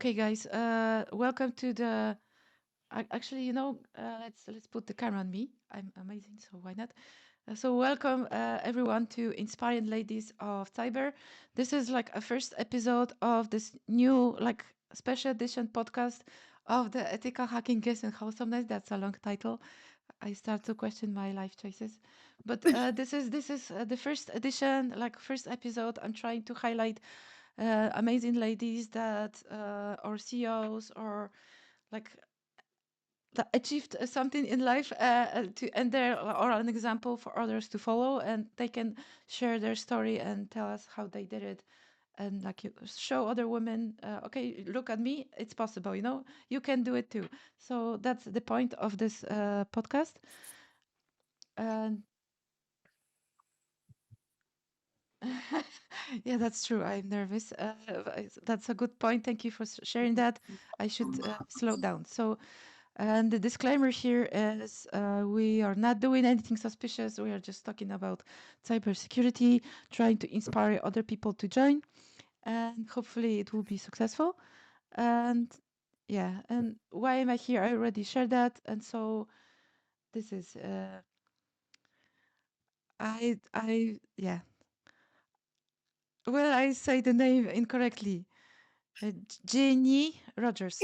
Okay, guys. Welcome to the. Actually, let's put the camera on me. I'm amazing, so why not? So welcome everyone to Inspiring Ladies of Cyber. This is like a first episode of this new like special edition podcast of the ethical hacking guest and wholesomeness. That's a long title. I start to question my life choices, but this is the first edition, like first episode. I'm trying to highlight amazing ladies that or CEOs or like that achieved something in life to and they're or an example for others to follow, and they can share their story and tell us how they did it, and like you show other women, okay, look at me, it's possible, you can do it too. So that's the point of this podcast. And yeah, that's true, I'm nervous. That's a good point, thank you for sharing that. I should slow down. So and the disclaimer here is we are not doing anything suspicious. We are just talking about cybersecurity, trying to inspire other people to join, and hopefully it will be successful. And yeah, and why am I here? I already shared that. And so this is, yeah. Will I say the name incorrectly? Jenee Rogers.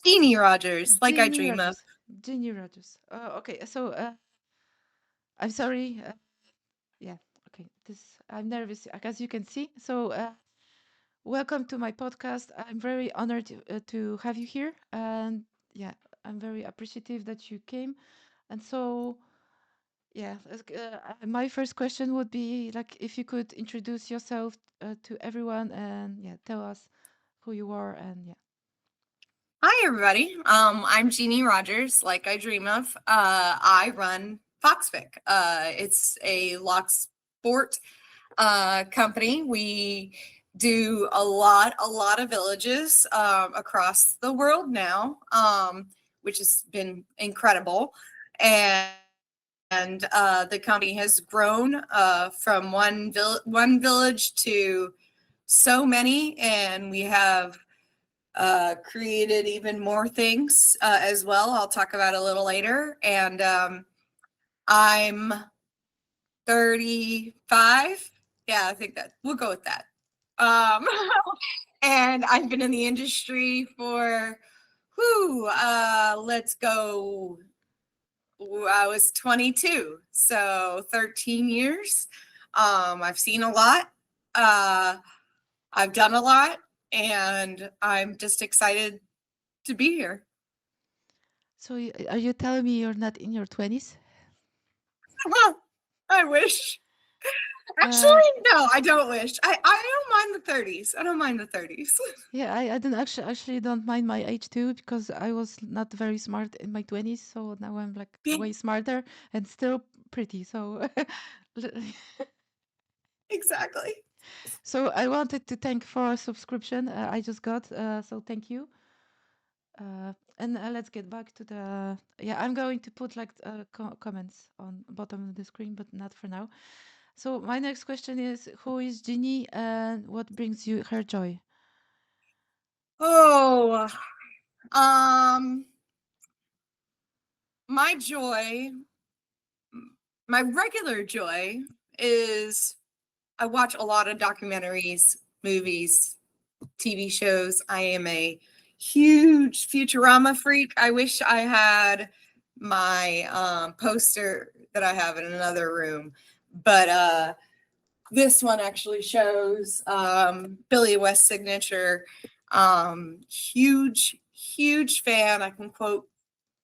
Jenee Rogers, like I Jenee dream of. Rogers. Jenee Rogers. Okay, so I'm sorry. Yeah, okay. This I'm nervous, as you can see. So, welcome to my podcast. I'm very honored to have you here, and yeah, I'm very appreciative that you came. And so, yeah, my first question would be like if you could introduce yourself to everyone, and yeah, tell us who you are, and yeah. Hi, everybody. I'm Jenee Rogers, like I dream of. I run Foxvic. It's a lock sport company. We do a lot of villages across the world now, which has been incredible. And the company has grown from one village to so many, and we have created even more things as well. I'll talk about a little later. And I'm 35. Yeah, I think that we'll go with that. Um, and I've been in the industry for, let's go. I was 22, so 13 years. I've seen a lot. Uh, I've done a lot, and I'm just excited to be here. So, are you telling me you're not in your 20s? I wish. Uh, Actually, no, I don't wish. I don't mind the 30s. I don't mind the 30s. Yeah, I didn't actually don't mind my age too, because I was not very smart in my 20s, so now I'm like way smarter and still pretty. So Exactly. so I wanted to thank for a subscription I just got, so thank you. And let's get back to the yeah, I'm going to put like comments on bottom of the screen, but not for now. So my next question is, who is Ginny and what brings you her joy? Oh, um, my joy, my regular joy is I watch a lot of documentaries, movies, TV shows. I am a huge Futurama freak. I wish I had my poster that I have in another room, but this one actually shows Billy West's signature. Huge fan. I can quote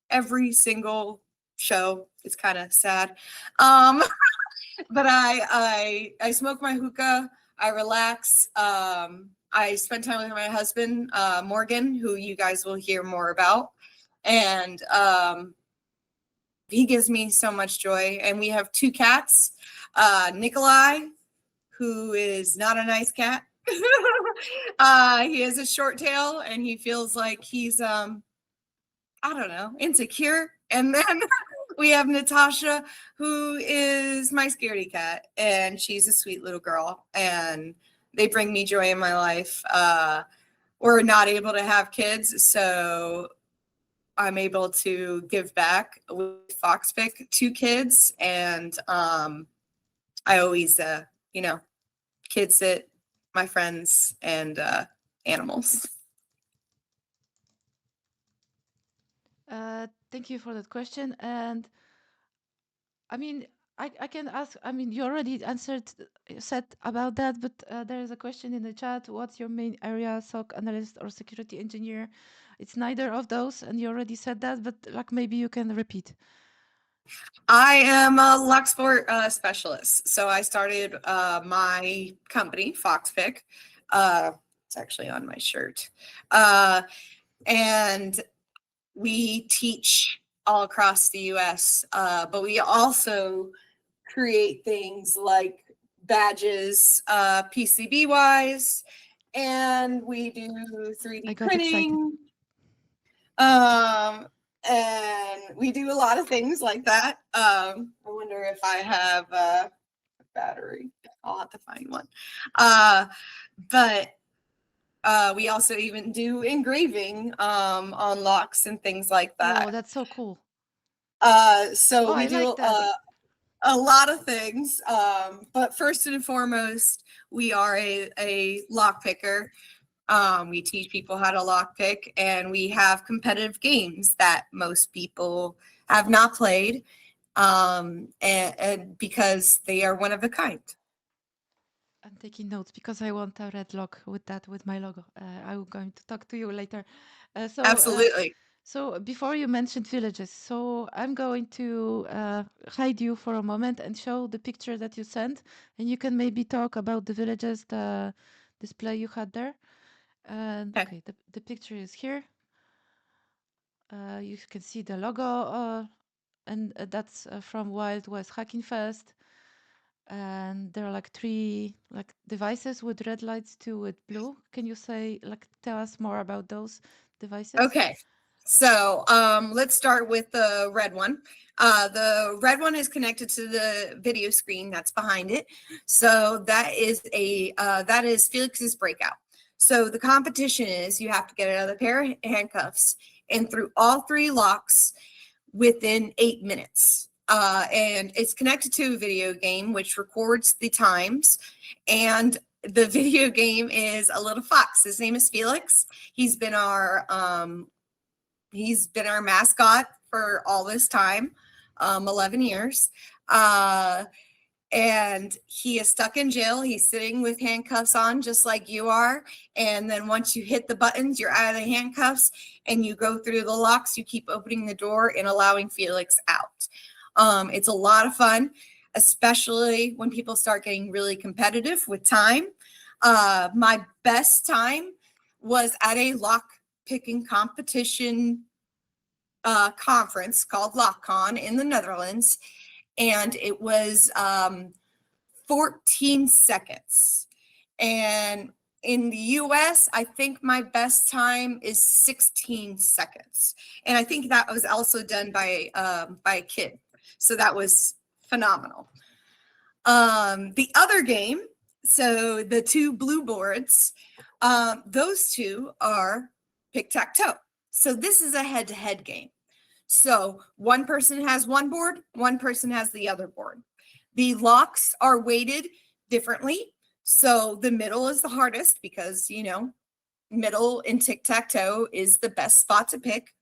every single show. It's kind of sad. Um, but I smoke my hookah. I relax. I spend time with my husband, Morgan, who you guys will hear more about, and he gives me so much joy. And we have two cats, Nikolai, who is not a nice cat. He has a short tail, and he feels like he's I don't know, insecure. And then we have Natasha, who is my scaredy cat, and she's a sweet little girl, and they bring me joy in my life. were not able to have kids, so I'm able to give back with FoxPick to kids, and I always, kid sit my friends and animals. Thank you for that question. And I mean, I can ask, I mean, you already said about that, but there is a question in the chat. What's your main area, SOC analyst or security engineer? It's neither of those, and you already said that, but like maybe you can repeat. I am a Luxport specialist. So I started my company, FoxPick. It's actually on my shirt. And we teach all across the US, but we also create things like badges, PCB wise, and we do 3D I got excited. printing. And we do a lot of things like that. I wonder if I have a battery. I'll have to find one. But we also even do engraving on locks and things like that. Oh, that's so cool. So we I do like that. a lot of things. But first and foremost, we are a lock picker. We teach people how to lockpick, and we have competitive games that most people have not played, and because they are one of a kind. I'm taking notes because I want a red lock with my logo. I'm going to talk to you later. Absolutely. So before you mentioned villages, so I'm going to hide you for a moment and show the picture that you sent, and you can maybe talk about the villages, the display you had there. And okay, the picture is here. You can see the logo, and that's from Wild West Hacking Fest. And there are like 3 like devices with red lights, 2 with blue. Can you tell us more about those devices? Okay. So let's start with the red one. The red one is connected to the video screen that's behind it. So that is Felix's breakout. So the competition is you have to get another pair of handcuffs and through all 3 locks within 8 minutes. And it's connected to a video game which records the times, and the video game is a little fox. His name is Felix. He's been our mascot for all this time, 11 years. And he is stuck in jail. He's sitting with handcuffs on, just like you are. And then once you hit the buttons, you're out of the handcuffs and you go through the locks. You keep opening the door and allowing Felix out. It's a lot of fun, especially when people start getting really competitive with time. My best time was at a lock picking competition conference called LockCon in the Netherlands, and it was 14 seconds. And in the US, I think my best time is 16 seconds. And I think that was also done by a kid. So that was phenomenal. The other game, so the 2 blue boards, those 2 are tic-tac-toe. So this is a head-to-head game. So one person has one board, one person has the other board. The locks are weighted differently. So the middle is the hardest because, middle in tic-tac-toe is the best spot to pick.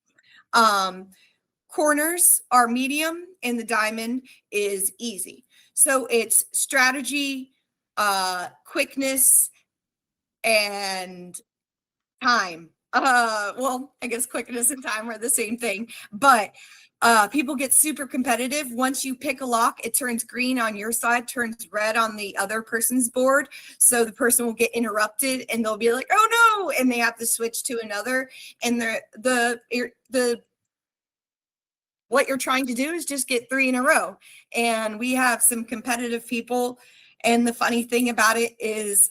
Corners are medium and the diamond is easy. So it's strategy, quickness, and time. Well, I guess quickness and time are the same thing, but people get super competitive. Once you pick a lock, it turns green on your side, turns red on the other person's board. So the person will get interrupted and they'll be like, oh no, and they have to switch to another. And what you're trying to do is just get 3 in a row. And we have some competitive people. And the funny thing about it is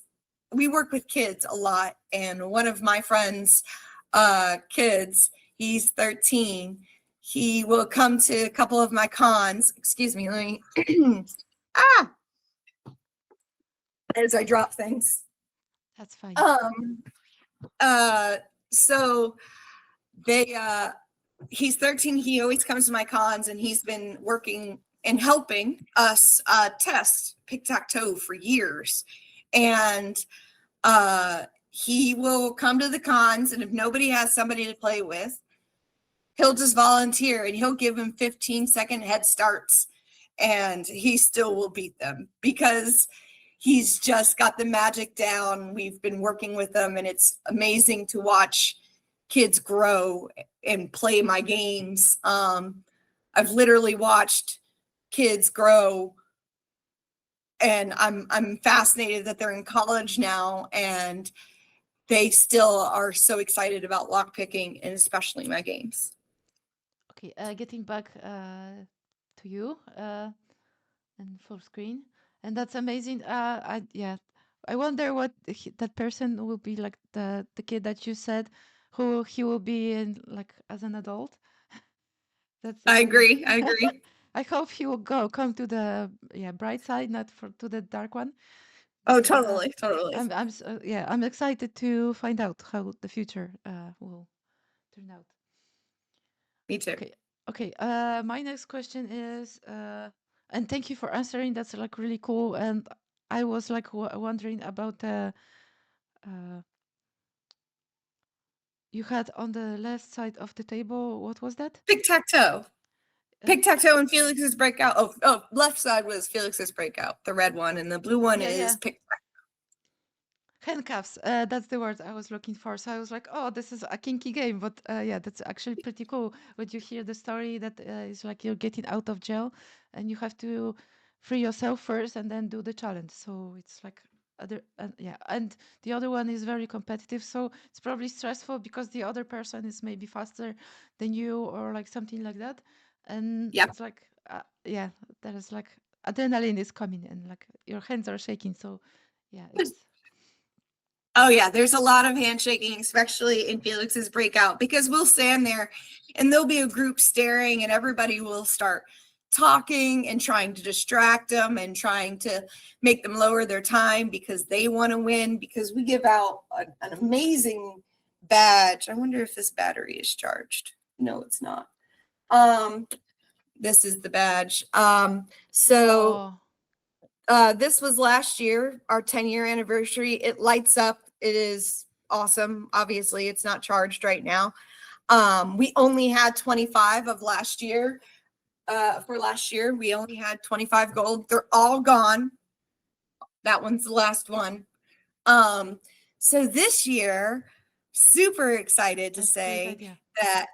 we work with kids a lot. And one of my friends' kids, he's 13. He will come to a couple of my cons. Excuse me, let me as I drop things. That's fine. So they he's 13. He always comes to my cons, and he's been working and helping us test tic-tac-toe for years. And he will come to the cons, and if nobody has somebody to play with, he'll just volunteer, and he'll give him 15-second head starts, and he still will beat them because he's just got the magic down. We've been working with them, and it's amazing to watch kids grow and play my games. I've literally watched kids grow, and I'm fascinated that they're in college now, and they still are so excited about lockpicking, and especially my games. Okay, getting back to you and full screen, and that's amazing. I wonder what that person will be like, the kid that you said, who he will be in like as an adult. That's I agree. I agree. I hope he will come to the bright side, not to the dark one. Oh, But totally. Totally. I'm excited to find out how the future will turn out. Me too. Okay. Okay. My next question is, and thank you for answering. That's like really cool. And I was like wondering about uh, you had on the left side of the table. What was that? Tic-tac-toe. Uh, Tic-tac-toe and Felix's breakout. Oh, left side was Felix's breakout, the red one, and the blue one yeah, is yeah. pic. Handcuffs. That's the word I was looking for. So I was like, oh, this is a kinky game. But yeah, that's actually pretty cool. When you hear the story that is like you're getting out of jail and you have to free yourself first and then do the challenge. So it's like other, yeah. And the other one is very competitive. So it's probably stressful because the other person is maybe faster than you or like something like that. And Yep. it's like, yeah, there is like adrenaline is coming and like your hands are shaking. So yeah, it's. Oh yeah, there's a lot of handshaking, especially in Felix's breakout, because we'll stand there and there'll be a group staring, and everybody will start talking and trying to distract them and trying to make them lower their time because they want to win, because we give out an amazing badge. I wonder if this battery is charged. No, it's not. This is the badge. So Oh, this was last year, our 10-year anniversary. It lights up. It is awesome. Obviously, it's not charged right now. We only had 25 of last year. For last year, we only had 25 gold. They're all gone. That one's the last one. So this year, super excited to that's a great say idea. that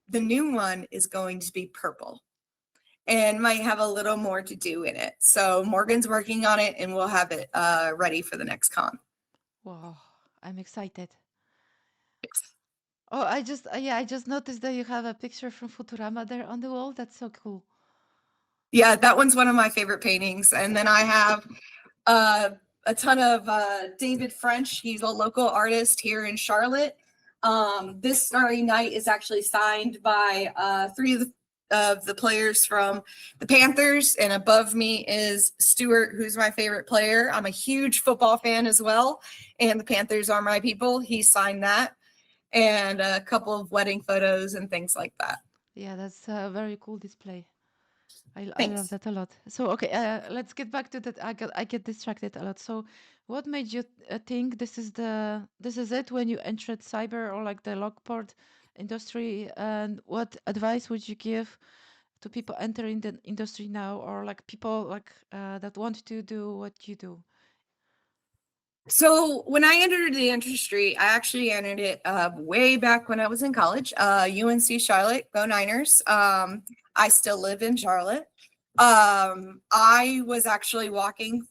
the new one is going to be purple and might have a little more to do in it. So Morgan's working on it, and we'll have it ready for the next con. Wow, I'm excited. Oh, I just noticed that you have a picture from Futurama there on the wall. That's so cool. Yeah, that one's one of my favorite paintings. And then I have a ton of David French. He's a local artist here in Charlotte. This Starry Night is actually signed by three of the players from the Panthers, and above me is Stewart, who's my favorite player. I'm a huge football fan as well, and the Panthers are my people. He signed that, and a couple of wedding photos and things like that. Yeah, that's a very cool display. I love Thanks. that a lot. So okay, let's get back to that. I get distracted a lot. So, what made you think this is it when you entered cyber or like the lockport industry? And what advice would you give to people entering the industry now, or like people like that want to do what you do? So when I entered the industry, I actually entered it way back when I was in college. UNC Charlotte, go Niners. I still live in Charlotte. I was actually walking.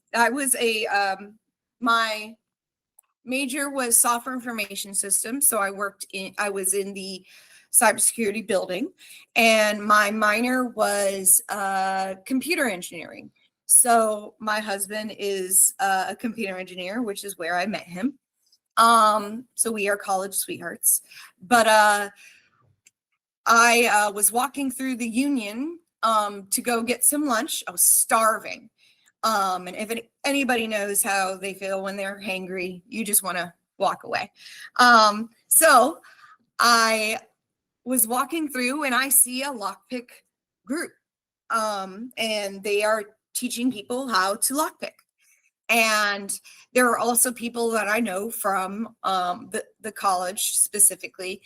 My major was software information systems. So I was in the cybersecurity building, and my minor was computer engineering. So my husband is a computer engineer, which is where I met him. So we are college sweethearts. But I was walking through the Union to go get some lunch. I was starving. And if anybody knows how they feel when they're hangry, you just want to walk away. So I was walking through and I see a lockpick group, and they are teaching people how to lockpick. And there are also people that I know from the college specifically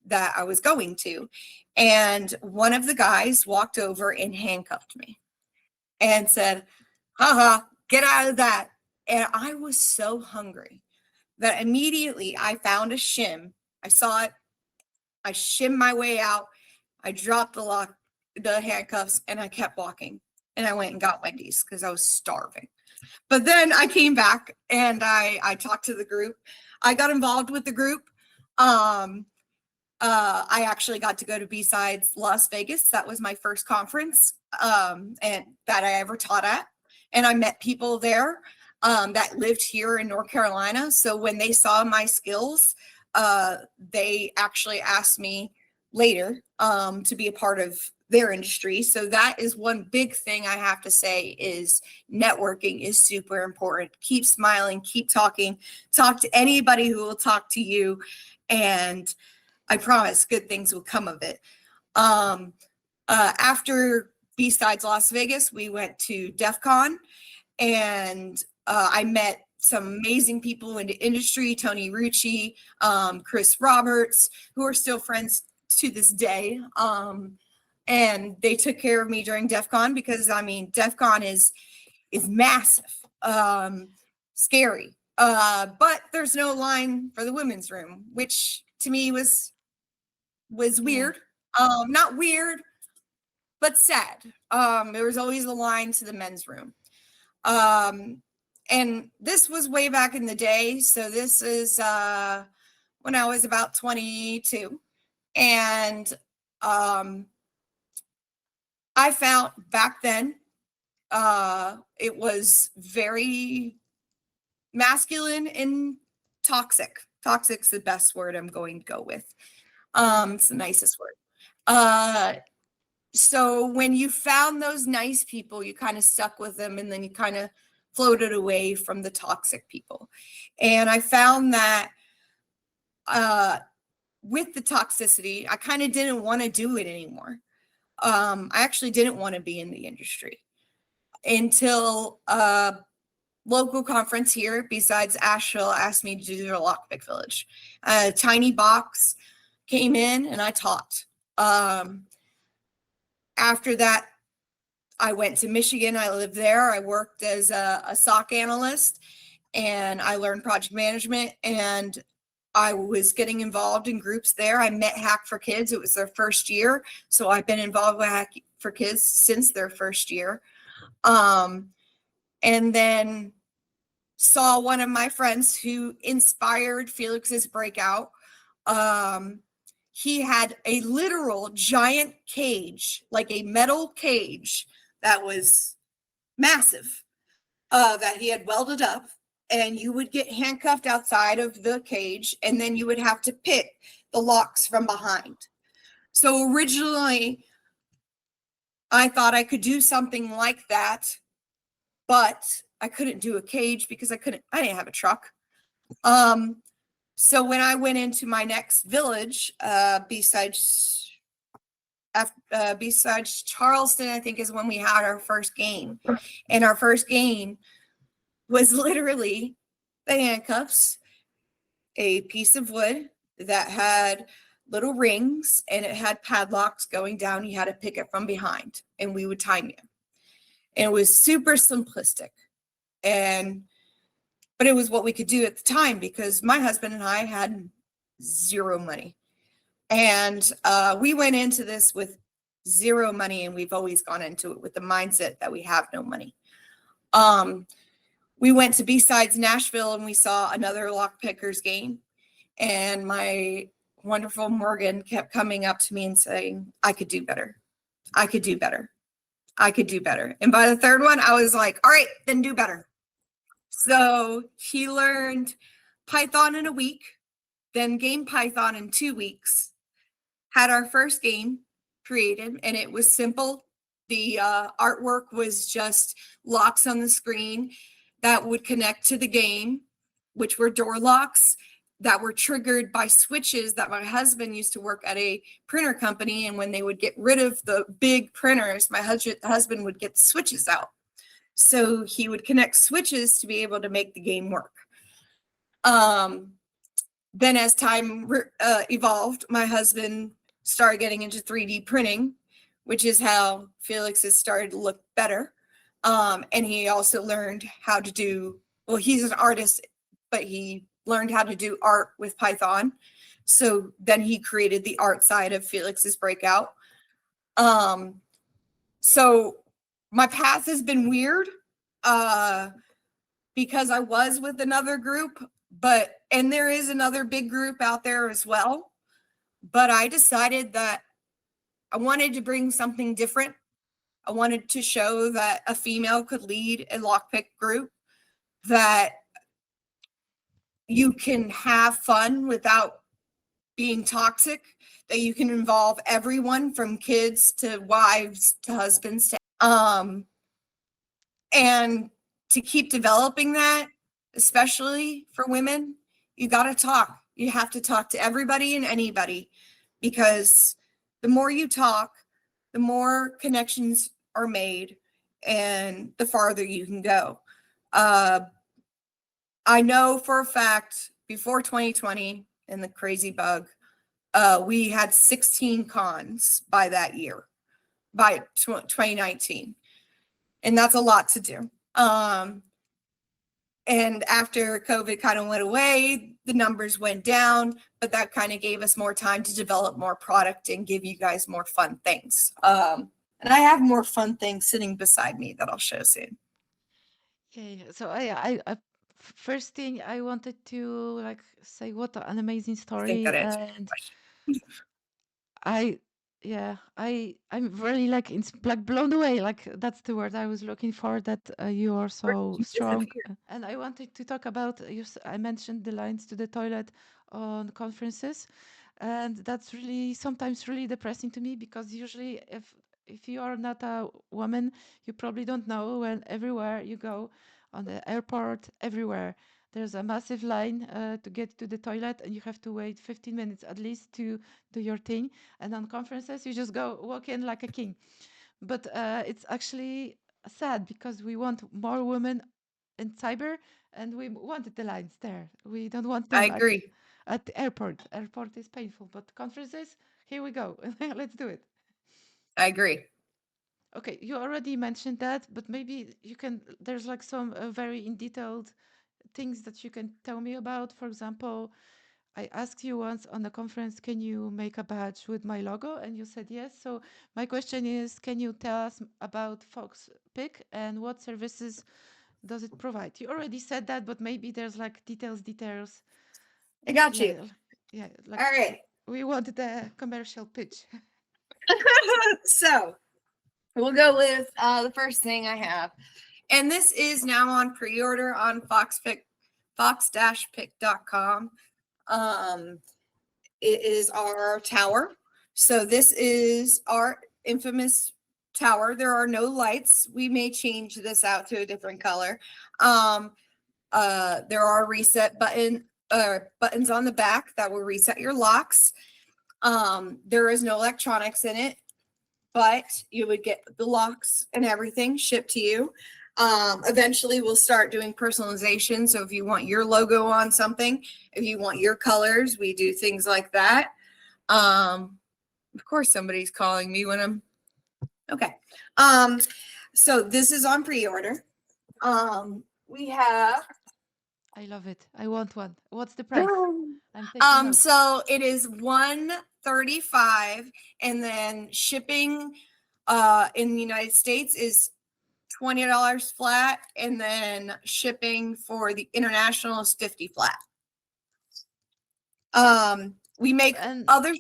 that I was going to. And one of the guys walked over and handcuffed me and said, haha, get out of that. And I was so hungry that immediately I found a shim. I saw it. I shimmed my way out. I dropped the handcuffs, and I kept walking. And I went and got Wendy's because I was starving. But then I came back and I talked to the group. I got involved with the group. I actually got to go to B-Sides Las Vegas. That was my first conference, and that I ever taught at. And I met people there that lived here in North Carolina. So when they saw my skills, they actually asked me later to be a part of their industry. So that is one big thing I have to say is networking is super important. Keep smiling, keep talking, talk to anybody who will talk to you, and I promise good things will come of it. After B-Sides Las Vegas, we went to DEF CON, and I met some amazing people in the industry, Tony Rucci, Chris Roberts, who are still friends to this day. And they took care of me during DEF CON because, I mean, DEF CON is massive, scary. But there's no line for the women's room, which to me was weird. Not weird, but sad. There was always a line to the men's room. And this was way back in the day. So this is when I was about 22. And I found back then it was very masculine and toxic. Toxic's the best word I'm going to go with. It's the nicest word. So when you found those nice people, you kind of stuck with them, and then you kind of floated away from the toxic people. And I found that with the toxicity, I kind of didn't want to do it anymore. I actually didn't want to be in the industry until a local conference here besides Asheville asked me to do a lockpick village. A tiny box came in and I taught. After that, I went to Michigan. I lived there. I worked as a SOC analyst, and I learned project management, and I was getting involved in groups there. I met Hack for Kids. It was their first year. So I've been involved with Hack for Kids since their first year. And then saw one of my friends who inspired Felix's breakout. He had a literal giant cage, like a metal cage that was massive, that he had welded up. And you would get handcuffed outside of the cage, and then you would have to pick the locks from behind. So originally, I thought I could do something like that, but I couldn't do a cage because I didn't have a truck. So when I went into my next village, besides Charleston, I think is when we had our first game. And our first game was literally the handcuffs, a piece of wood that had little rings, and it had padlocks going down. You had to pick it from behind, and we would time you. And it was super simplistic. But it was what we could do at the time because my husband and I had zero money. And we went into this with zero money, and we've always gone into it with the mindset that we have no money. We went to B-Sides Nashville, and we saw another lockpickers game. And my wonderful Morgan kept coming up to me and saying, I could do better. I could do better. I could do better. And by the third one, I was like, all right, then do better. So he learned Python in a week, then game Python in 2 weeks, had our first game created, and it was simple. The artwork was just locks on the screen that would connect to the game, which were door locks. that were triggered by switches that my husband used to work at a printer company. And when they would get rid of the big printers, my husband would get the switches out. So he would connect switches to be able to make the game work. Then as time evolved, my husband started getting into 3D printing, which is how Felix has started to look better. And he also learned how to do, well, he's an artist, but he learned how to do art with Python. So then he created the art side of Felix's Breakout. So my path has been weird because I was with another group, and there is another big group out there as well. But I decided that I wanted to bring something different. I wanted to show that a female could lead a lockpick group, that you can have fun without being toxic, that you can involve everyone from kids to wives to husbands and to keep developing that, especially for women, you got to talk. You have to talk to everybody and anybody, because the more you talk, the more connections are made and the farther you can go. I know for a fact before 2020 and the crazy bug, we had 16 cons by that year, by 2019. And that's a lot to do. And after COVID kind of went away, the numbers went down, but that kind of gave us more time to develop more product and give you guys more fun things. And I have more fun things sitting beside me that I'll show soon. Yeah. So first thing I wanted to like say what an amazing I think story, that answers your and question. I yeah I'm really like like blown away, like that's the word I was looking for, that you are Where so did you strong. disappear? And I wanted to talk about I mentioned the lines to the toilet on conferences, and that's really sometimes really depressing to me, because usually if you are not a woman, you probably don't know, when everywhere you go, on the airport, everywhere, there's a massive line to get to the toilet, and you have to wait 15 minutes at least to do your thing. And on conferences, you just go walk in like a king. But it's actually sad, because we want more women in cyber, and we wanted the lines there. We don't want I them agree. at the airport. Airport is painful, but conferences, here we go. Let's do it. I agree. Okay, you already mentioned that, but maybe you can. There's like some very in detailed things that you can tell me about. For example, I asked you once on the conference, can you make a badge with my logo? And you said yes. So my question is, can you tell us about Fox Pick and what services does it provide? You already said that, but maybe there's like details. I got you. Yeah, yeah, All like right. we wanted a commercial pitch. So we'll go with the first thing I have. And this is now on pre-order on fox-pick.com. It is our tower. So this is our infamous tower. There are no lights. We may change this out to a different color. There are reset buttons on the back that will reset your locks. There is no electronics in it, but you would get the locks and everything shipped to you. Eventually we'll start doing personalization. So if you want your logo on something, if you want your colors, we do things like that. Of course somebody's calling me when I'm okay. So this is on pre-order. We have I love it. I want one. What's the price? I'm taking notes. So it is $135, and then shipping in the United States is $20 flat, and then shipping for the international is $50 flat. We make And other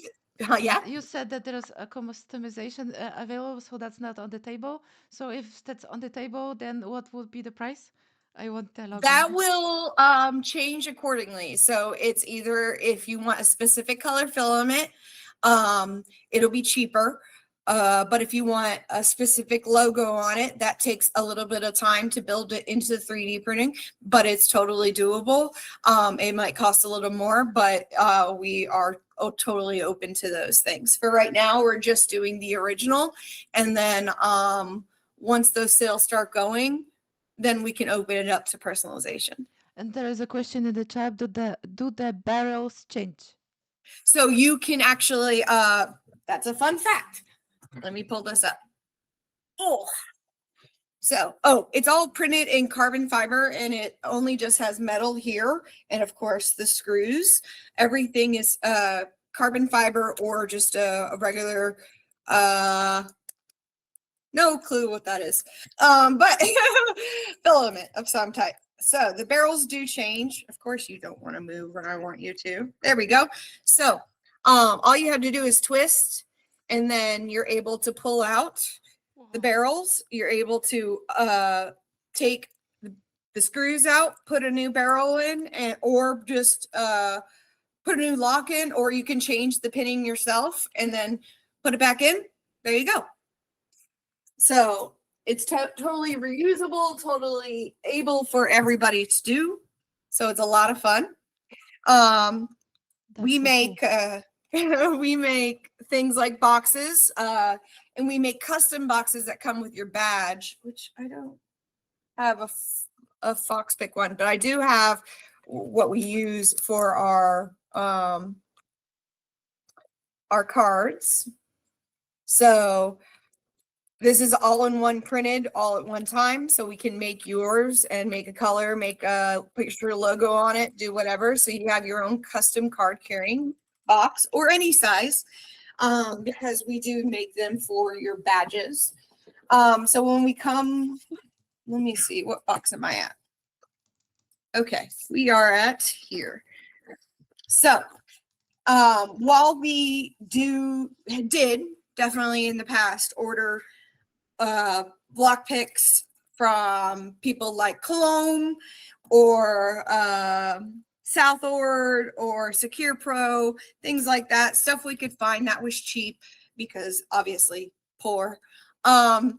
yeah. you said that there is a customization available, so that's not on the table. So if that's on the table, then what would be the price? I want the logo. That will change accordingly. So it's either if you want a specific color filament, it'll be cheaper. But if you want a specific logo on it, that takes a little bit of time to build it into 3D printing, but it's totally doable. It might cost a little more, but we are totally open to those things. For right now, we're just doing the original. And then once those sales start going, then we can open it up to personalization. And there is a question in the chat: do the barrels change? So you can actually, that's a fun fact. Let me pull this up. It's all printed in carbon fiber, and it only just has metal here. And of course the screws, everything is carbon fiber or just a regular, no clue what that is. But filament of some type. So the barrels do change. Of course you don't want to move when I want you to. There we go. So all you have to do is twist, and then you're able to pull out the barrels. You're able to take the screws out, put a new barrel in, or just put a new lock in, or you can change the pinning yourself and then put it back in. There you go. So it's totally reusable, totally able for everybody to do. So it's a lot of fun. We make we make things like boxes, and we make custom boxes that come with your badge, which I don't have a Foxpick one, but I do have what we use for our cards. So this is all in one printed all at one time, so we can make yours and make a color, put your logo on it, do whatever. So you have your own custom card carrying box or any size, because we do make them for your badges. So when we come, let me see, what box am I at? Okay, we are at here. So while we did definitely in the past order block picks from people like 𝘾𝙗𝙗𝙚𝙧 or Southord or Secure Pro, things like that, stuff we could find that was cheap because obviously poor. And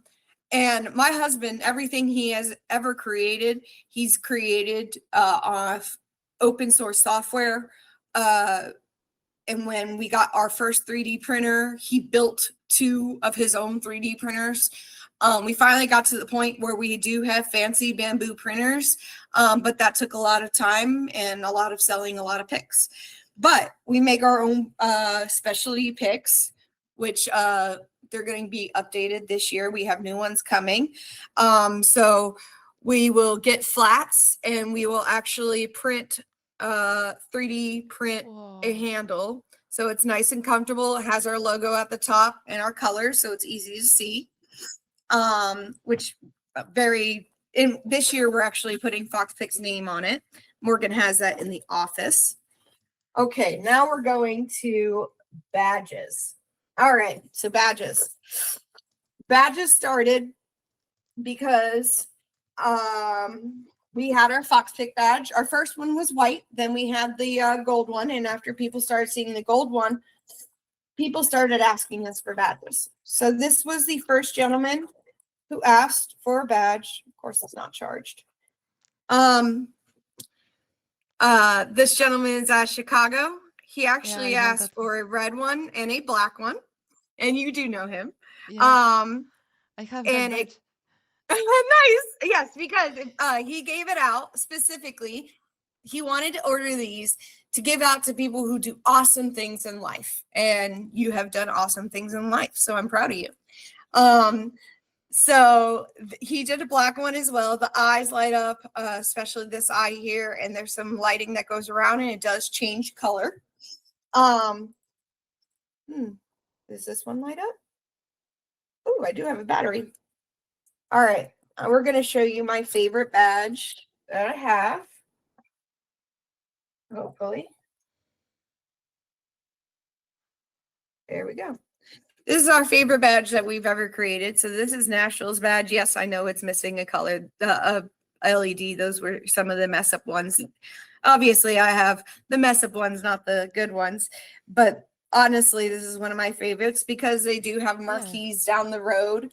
my husband, everything he has ever created, he's created off open source software. And when we got our first 3D printer, he built 2 of his own 3D printers. We finally got to the point where we do have fancy bamboo printers, but that took a lot of time and a lot of selling a lot of picks. But we make our own specialty picks, which they're going to be updated this year. We have new ones coming. So we will get flats, and we will actually print 3D print a handle, so it's nice and comfortable. It has our logo at the top and our colors, so it's easy to see. Which this year we're actually putting Foxpick's name on it. Morgan has that in the office. Okay, now we're going to badges. All right, so badges. Badges started because we had our Foxpick badge. Our first one was white. Then we had the gold one. And after people started seeing the gold one, people started asking us for badges. So this was the first gentleman who asked for a badge. Of course, it's not charged. This gentleman is out of Chicago. He actually asked for a red one and a black one. And you do know him. Yeah. I have that badge. Nice. Yes, because he gave it out specifically. He wanted to order these to give out to people who do awesome things in life. And you have done awesome things in life. So I'm proud of you. So he did a black one as well. The eyes light up, especially this eye here. And there's some lighting that goes around, and it does change color. Does this one light up? Oh, I do have a battery. All right, we're going to show you my favorite badge that I have. Hopefully. There we go. This is our favorite badge that we've ever created. So this is Nashville's badge. Yes, I know it's missing a color, LED. Those were some of the mess up ones. Obviously, I have the mess up ones, not the good ones. But honestly, this is one of my favorites because they do have marquees down the road.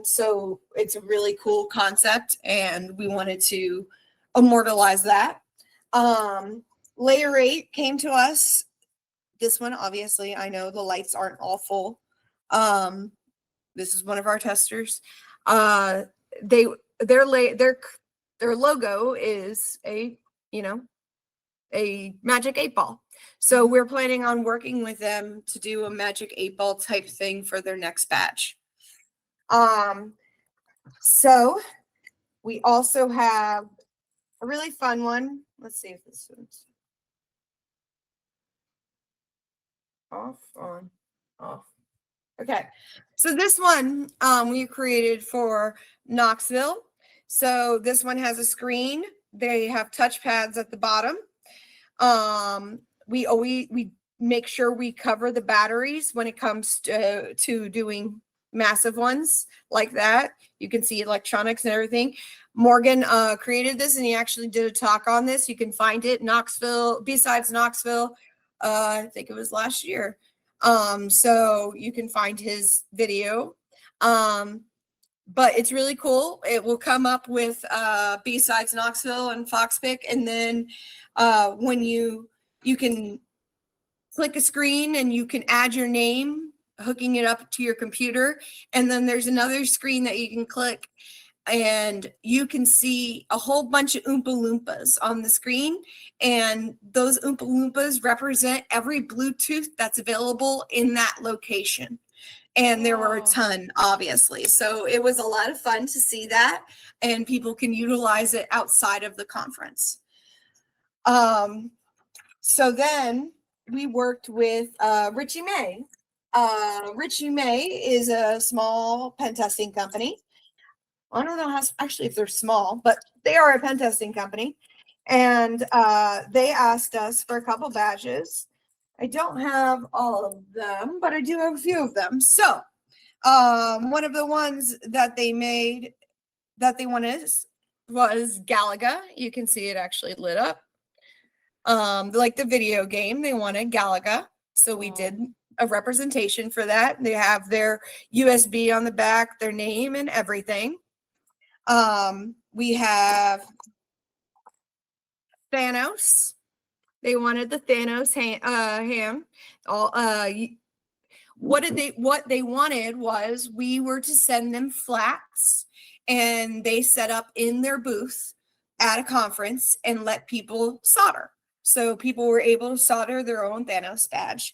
So it's a really cool concept, and we wanted to immortalize that. Layer 8 came to us. This one, obviously, I know the lights aren't all full. This is one of our testers. Their logo is a magic 8-ball. So we're planning on working with them to do a magic 8-ball type thing for their next batch. So we also have a really fun one. Let's see if this one's off. Okay, so this one we created for Knoxville. So this one has a screen. They have touch pads at the bottom. We make sure we cover the batteries when it comes to doing massive ones like that. You can see electronics and everything. Morgan created this, and he actually did a talk on this. You can find it, Knoxville, 𝙄𝙙𝙨𝙥𝙞𝙬 Knoxville. I think it was last year. So you can find his video. But it's really cool. It will come up with 𝙄𝙙𝙨 Knoxville and FoxPick, and then when you can click a screen and you can add your name, hooking it up to your computer, and then there's another screen that you can click, and you can see a whole bunch of Oompa Loompas on the screen, and those Oompa Loompas represent every Bluetooth that's available in that location. And there were a ton, obviously. So it was a lot of fun to see that, and people can utilize it outside of the conference. So then we worked with 𝙄𝙤𝙙𝙨𝙥𝙞𝙬. 𝙄𝙤𝙙𝙨 is a small pen testing company. I don't know actually if they're small, but they are a pen testing company. And they asked us for a couple badges. I don't have all of them, but I do have a few of them. So one of the ones that they made that they wanted was 𝙄𝙗𝙗. You can see it actually lit up. Like the video game, they wanted 𝙄𝙗𝙗. So we did a representation for that. They have their USB on the back, their name and everything. We have Thanos. They wanted the Thanos ham. What they wanted was we were to send them flats, and they set up in their booth at a conference and let people solder. So people were able to solder their own Thanos badge.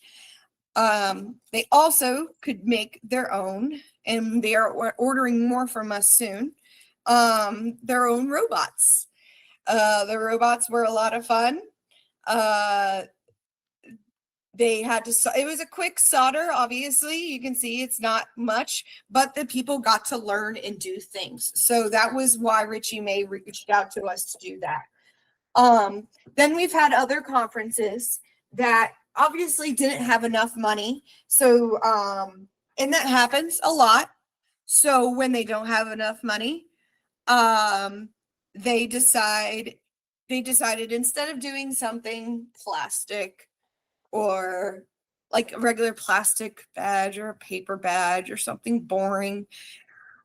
They also could make their own, and they are ordering more from us soon, their own robots. The robots were a lot of fun. They had to, it was a quick solder, obviously. You can see it's not much, but the people got to learn and do things. So that was why 𝙄𝙤𝙙𝙨 reached out to us to do that. Then we've had other conferences that obviously didn't have enough money. So, and that happens a lot. So when they don't have enough money, they decided instead of doing something plastic or like a regular plastic badge or a paper badge or something boring,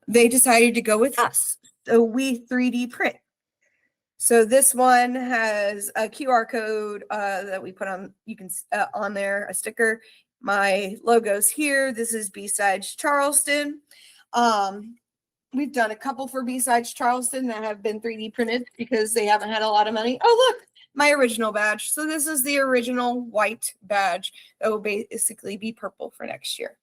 they decided to go with us. So we 3D print. So this one has a QR code that we put on, you can on there, a sticker. My logo's here. This is 𝙄𝙙𝙨𝙥𝙗𝙗𝙗𝙗. We've done a couple for 𝙄𝙙𝙨 that have been 3D printed because they haven't had a lot of money. Oh, look, my original badge. So this is the original white badge that will basically be purple for next year.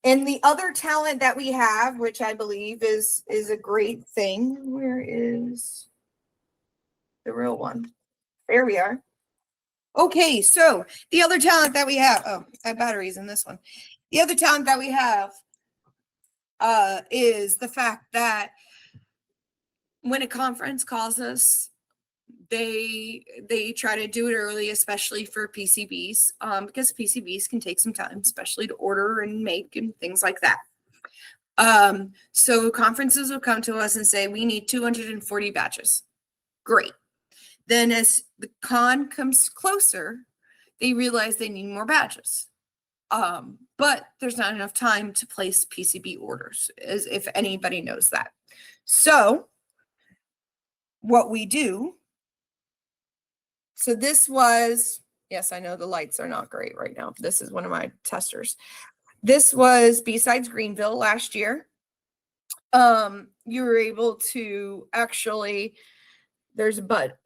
And the other talent that we have, which I believe is a great thing. Where is the real one? There we are. Okay, so the other talent that we have, I have batteries in this one. The other talent that we have is the fact that when a conference calls us, they try to do it early, especially for PCBs, because PCBs can take some time, especially to order and make and things like that. So conferences will come to us and say, we need 240 batches. Great. Then as the con comes closer, they realize they need more badges. But there's not enough time to place PCB orders, as if anybody knows that. So what we do, so this was, yes, I know the lights are not great right now. This is one of my testers. This was 𝙄𝙙𝙨𝙥𝙞𝙬 Greenville last year. You were able to actually, there's a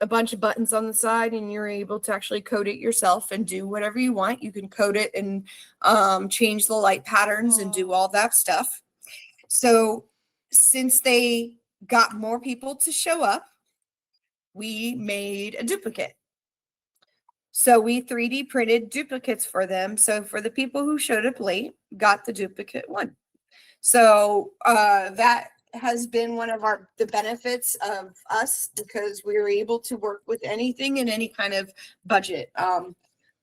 bunch of buttons on the side, and you're able to actually code it yourself and do whatever you want. You can code it and change the light patterns and do all that stuff. So since they got more people to show up, we made a duplicate. So we 3D printed duplicates for them. So for the people who showed up late, got the duplicate one. So that has been one of the benefits of us, because we were able to work with anything in any kind of budget.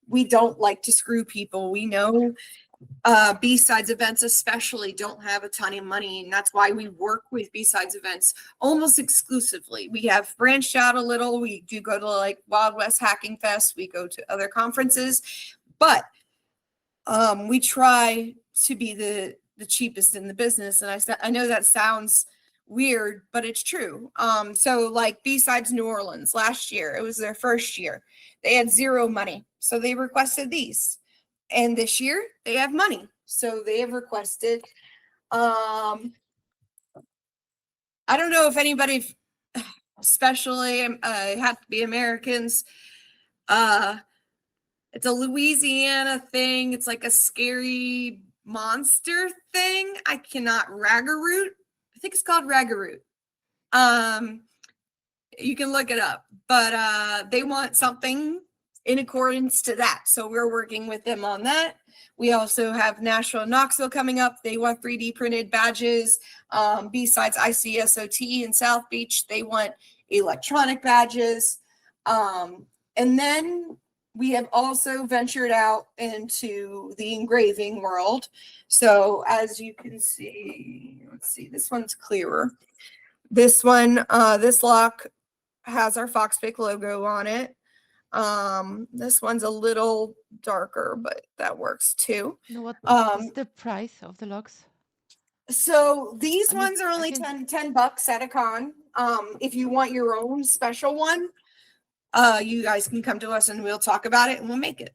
We don't like to screw people. We know B-Sides events especially don't have a ton of money, and that's why we work with B-Sides events almost exclusively. We have branched out a little. We do go to like Wild West Hacking Fest. We go to other conferences, but we try to be the cheapest in the business. And I know that sounds weird, but it's true. So like B-Sides New Orleans last year, it was their first year. They had zero money, so they requested these. And this year they have money, so they have requested. I don't know if anybody, especially have to be Americans. It's a Louisiana thing. It's like a scary monster thing. I cannot, Raggaroot. I think it's called Raggaroot. You can look it up, but they want something in accordance to that. So we're working with them on that. We also have Nashville and Knoxville coming up. They want 3D printed badges. B-Sides ICSOT in South Beach, they want electronic badges. And then we have also ventured out into the engraving world. So as you can see, let's see, this one's clearer. This one, this lock has our Foxpick logo on it. This one's a little darker, but that works too. What is the price of the locks? So these ones are only $10 at a con. If you want your own special one, you guys can come to us and we'll talk about it and we'll make it.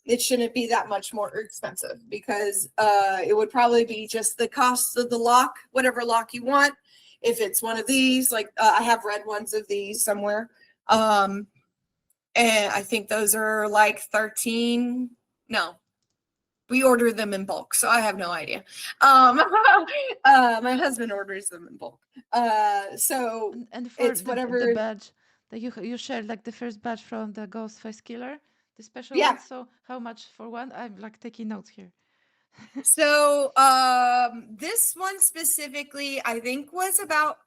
It shouldn't be that much more expensive, because it would probably be just the cost of the lock, whatever lock you want. If it's one of these, like I have red ones of these somewhere. And I think those are like 13. No, we order them in bulk, so I have no idea. My husband orders them in bulk. So and for it's whatever the badge that you shared, like the first badge from the Ghostface Killer, the special yeah. one. So how much for one? I'm like taking notes here. So this one specifically, I think, was about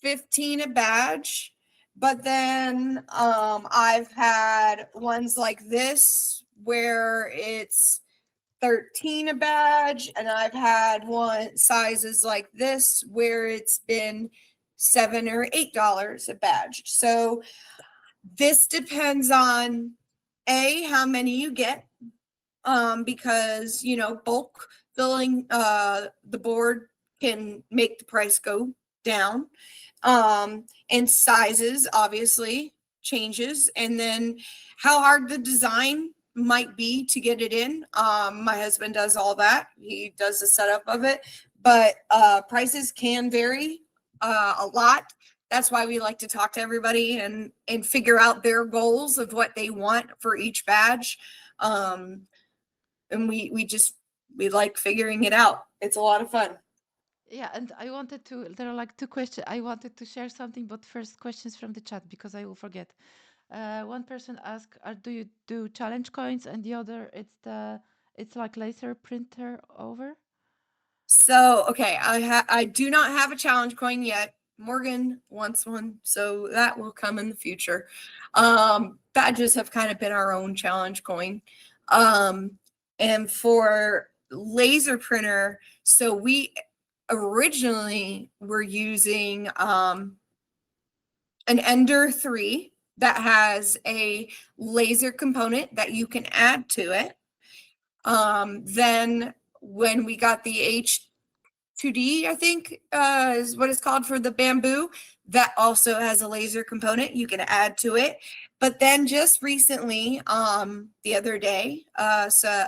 15 a badge. But then I've had ones like this where it's 13 a badge, and I've had one sizes like this where it's been $7 or $8 a badge. So this depends on how many you get, because bulk filling the board can make the price go down. And sizes obviously changes, and then how hard the design might be to get it in. My husband does all that. He does the setup of it, but prices can vary a lot. That's why we like to talk to everybody and figure out their goals of what they want for each badge. And we like figuring it out. It's a lot of fun. Yeah, and there are like two questions. I wanted to share something, but first questions from the chat, because I will forget. One person asked, do you do challenge coins? And the other, it's like laser printer over. So, okay, I do not have a challenge coin yet. Morgan wants one, so that will come in the future. Badges have kind of been our own challenge coin. And for laser printer, so we originally were using an Ender 3 that has a laser component that you can add to it. Then when we got the H2D, I think is what it's called for the bamboo, that also has a laser component you can add to it. But then just recently, the other day, so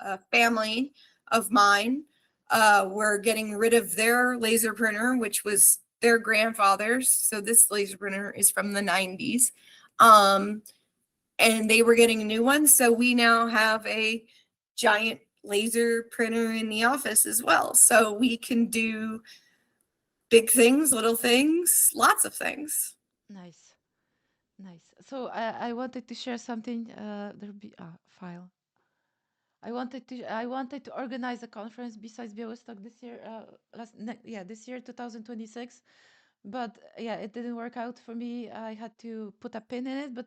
a family of mine were getting rid of their laser printer, which was their grandfather's. So this laser printer is from the 90s. And they were getting a new one. So we now have a giant laser printer in the office as well. So we can do big things, little things, lots of things. Nice, nice. So I wanted to share something. There'll be a file. I wanted to organize a conference besides Białystok this year. This year 2026. But yeah, it didn't work out for me. I had to put a pin in it, but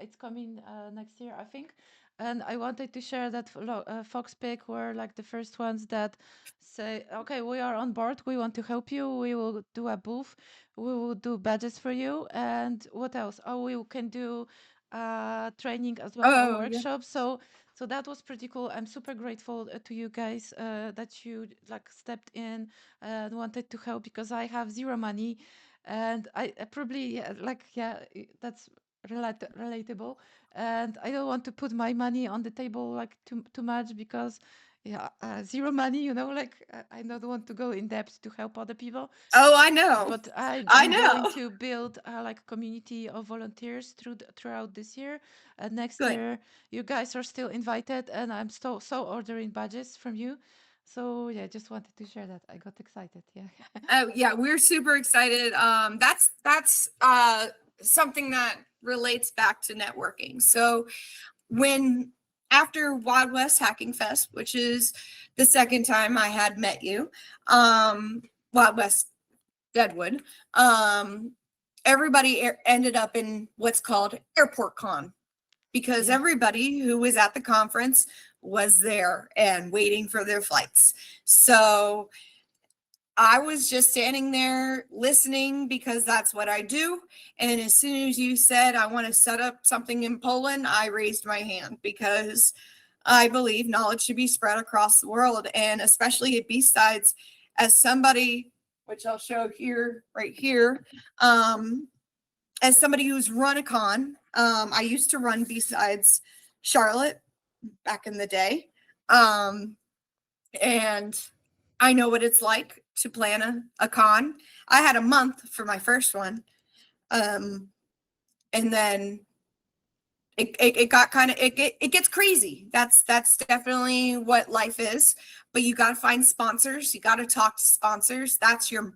it's coming next year, I think. And I wanted to share that Foxpick were like the first ones that say, okay, we are on board. We want to help you. We will do a booth. We will do badges for you. And what else? Oh, we can do training as well or Oh, yeah. workshops. So that was pretty cool. I'm super grateful to you guys that you like stepped in and wanted to help because I have zero money, and I probably that's relatable, and I don't want to put my money on the table like too much because zero money, like I don't want to go in depth to help other people, Oh, I know. but I I I'm going know. to build like a community of volunteers throughout this year. Next Good. year, you guys are still invited, and I'm so ordering badges from you. So yeah, just wanted to share that. I got excited. Yeah. Oh, yeah, we're super excited. That's something that relates back to networking. So when after Wild West Hacking Fest, which is the second time I had met you, Wild West Deadwood, everybody ended up in what's called Airport Con because Yeah. everybody who was at the conference was there and waiting for their flights. So I was just standing there listening because that's what I do. And as soon as you said, I want to set up something in Poland, I raised my hand because I believe knowledge should be spread across the world. And especially at B-Sides, as somebody, which I'll show here, right here, as somebody who's run a con, I used to run B-Sides Charlotte back in the day. And I know what it's like to plan a con. I had a month for my first one. And then it got kind of it gets crazy. That's definitely what life is. But you got to find sponsors. You got to talk to sponsors. That's your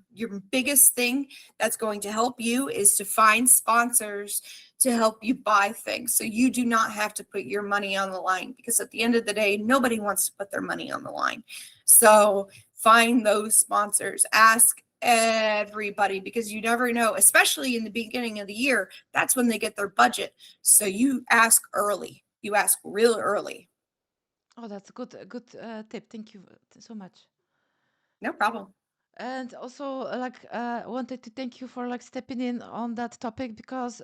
biggest thing that's going to help you is to find sponsors to help you buy things. So you do not have to put your money on the line because at the end of the day, nobody wants to put their money on the line. So find those sponsors. Ask everybody because you never know, especially in the beginning of the year, that's when they get their budget. So you ask early. You ask real early. Oh, that's a good tip. Thank you so much. No problem. And also, wanted to thank you for like stepping in on that topic because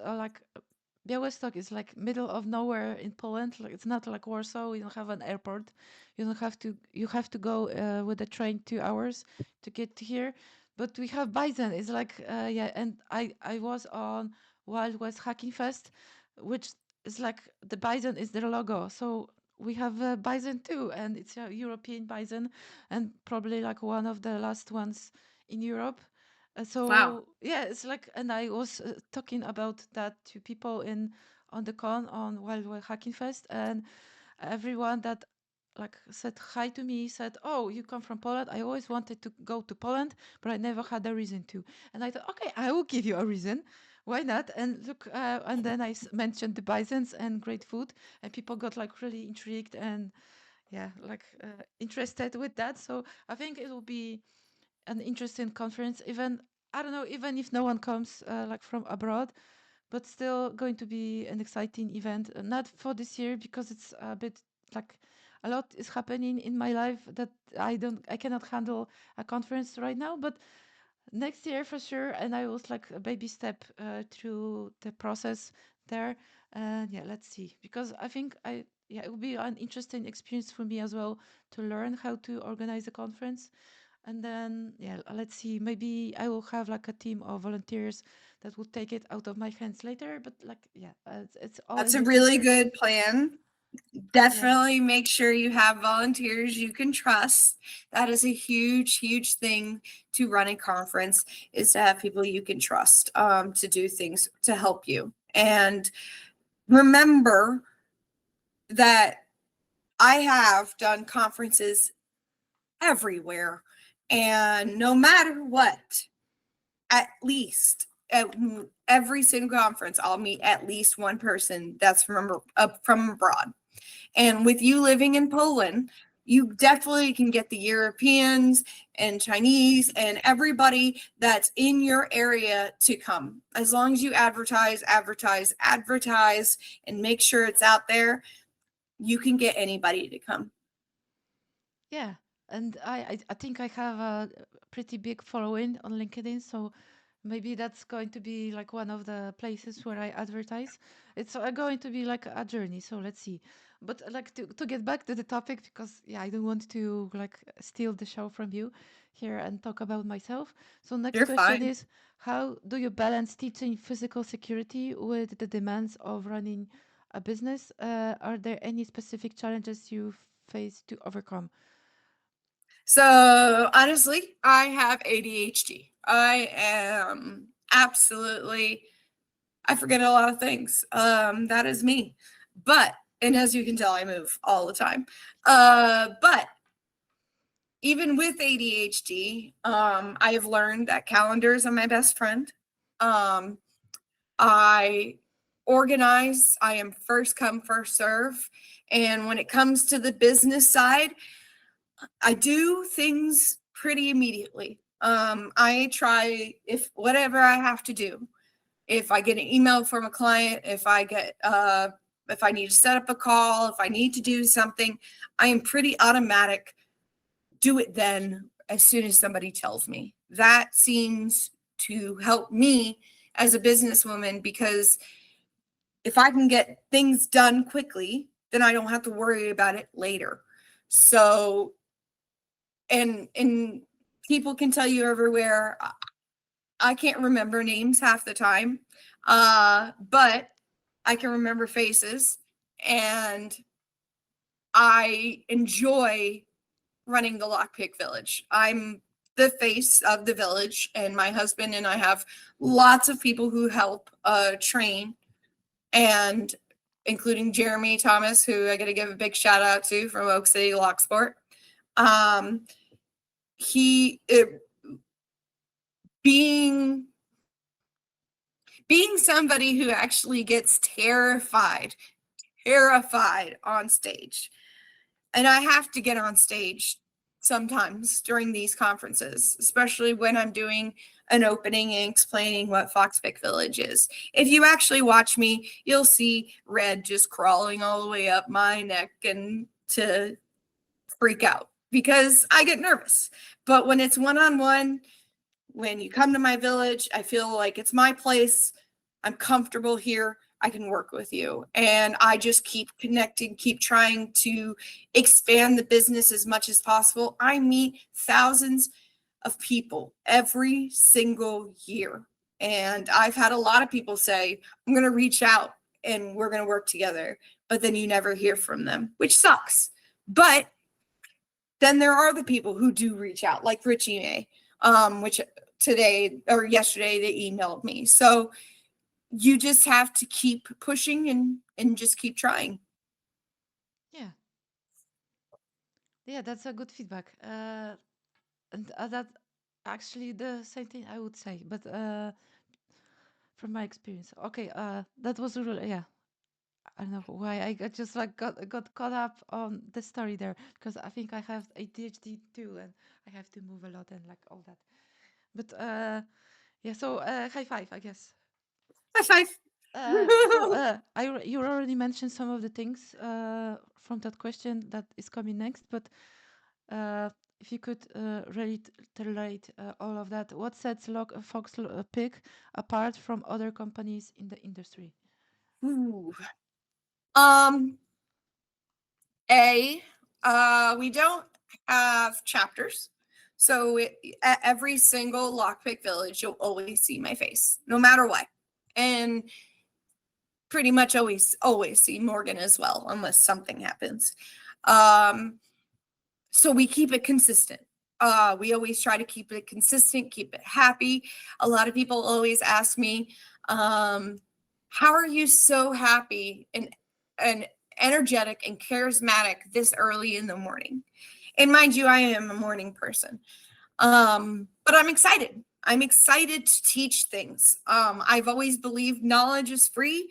Białystok is like middle of nowhere in Poland. Like it's not like Warsaw. We don't have an airport. You don't have to. You have to go with the train 2 hours to get to here. But we have Bison. It's like and I was on Wild West Hacking Fest, which is like the Bison is their logo. So we have Bison too, and it's a European Bison, and probably like one of the last ones in Europe. Wow. So yeah, it's like, and I was talking about that to people in on the con on Wild Wild Hacking Fest, and everyone that like said hi to me said, "Oh, you come from Poland. I always wanted to go to Poland, but I never had a reason to." And I thought, okay, I will give you a reason. Why not? And look, and then I mentioned the bisons and great food, and people got like really intrigued and yeah, interested with that. So I think it will be an interesting conference. Even I don't know, even if no one comes like from abroad, but still going to be an exciting event. Not for this year because it's a bit like a lot is happening in my life that I cannot handle a conference right now. But next year for sure, and I was like a baby step through the process. there. And yeah, let's see. Because I think yeah, it will be an interesting experience for me as well to learn how to organize a conference. And then, yeah, let's see. Maybe I will have like a team of volunteers that will take it out of my hands later. But like, yeah, it's all That's in a the really future. good plan. Yeah, Definitely make sure you have volunteers you can trust. That is a huge, huge thing to run a conference, is to have people you can trust to do things to help you. And remember that I have done conferences everywhere. And no matter what, at least at every single conference, I'll meet at least one person that's from abroad. And with you living in Poland, you definitely can get the Europeans and Chinese and everybody that's in your area to come. As long as you advertise, advertise, advertise, and make sure it's out there, you can get anybody to come. yeah. And I think I have a pretty big following on LinkedIn, so maybe that's going to be like one of the places where I advertise. It's going to be like a journey, so let's see. But like to get back to the topic, because yeah, I don't want to like steal the show from you here and talk about myself. So next You're question fine. is, how do you balance teaching physical security with the demands of running a business? Are there any specific challenges you face to overcome? So honestly, I have ADHD. I am absolutely, I forget a lot of things. That is me. But, and as you can tell, I move all the time. But even with ADHD, I have learned that calendars are my best friend. Um, I organize. I am first come, first serve. And when it comes to the business side, I do things pretty immediately. I try, if whatever I have to do. If I get an email from a client, if I need to set up a call, if I need to do something, I am pretty automatic. Do it then as soon as somebody tells me. That seems to help me as a businesswoman, because if I can get things done quickly, then I don't have to worry about it later. So, and people can tell you everywhere, I can't remember names half the time, but I can remember faces, and I enjoy running the Lockpick Village. I'm the face of the village, and my husband and I have lots of people who help train, and including Jeremy Thomas, who I got to give a big shout out to from Oak City Locksport. Um, he it, being being somebody who actually gets terrified on stage. And I have to get on stage sometimes during these conferences, especially when I'm doing an opening and explaining what Foxpick Village is. If you actually watch me, you'll see red just crawling all the way up my neck and to freak out because I get nervous. But when it's one-on-one, when you come to my village, I feel like it's my place. I'm comfortable here. I can work with you. And I just keep connecting, keep trying to expand the business as much as possible. I meet thousands of people every single year. And I've had a lot of people say, I'm going to reach out and we're going to work together. But then you never hear from them, which sucks. But then there are the people who do reach out, like Richie May, which today or yesterday they emailed me. So you just have to keep pushing and just keep trying. Yeah, yeah, that's a good feedback. And that's actually the same thing I would say, but from my experience. Okay, that was really, yeah. I don't know why I just like got caught up on the story there because I think I have ADHD too, and I have to move a lot and like all that. But yeah, so high five, I guess. High five. You already mentioned some of the things from that question that is coming next, but uh, if you could reiterate all of that, what sets Fox Pig apart from other companies in the industry? Ooh. Um, we don't have chapters. So at every single lockpick village, you'll always see my face, no matter what. And pretty much always see Morgan as well, unless something happens. So we keep it consistent. We always try to keep it consistent, keep it happy. A lot of people always ask me, how are you so happy and energetic and charismatic this early in the morning? And mind you, I am a morning person. But I'm excited. I'm excited to teach things. I've always believed knowledge is free.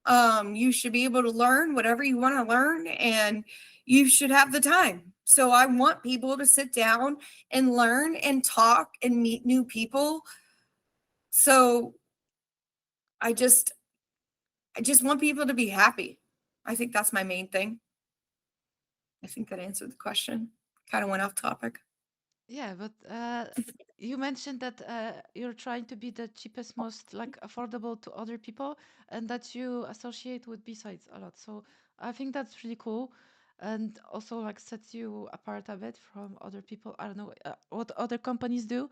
You should be able to learn whatever you want to learn, and you should have the time. So I want people to sit down and learn and talk and meet new people. So I just want people to be happy. I think that's my main thing. I think that answered the question. Kind of went off topic. Yeah, but you mentioned that you're trying to be the cheapest, most like affordable to other people, and that you associate with B-sides a lot. So I think that's really cool, and also like sets you apart a bit from other people. I don't know what other companies do.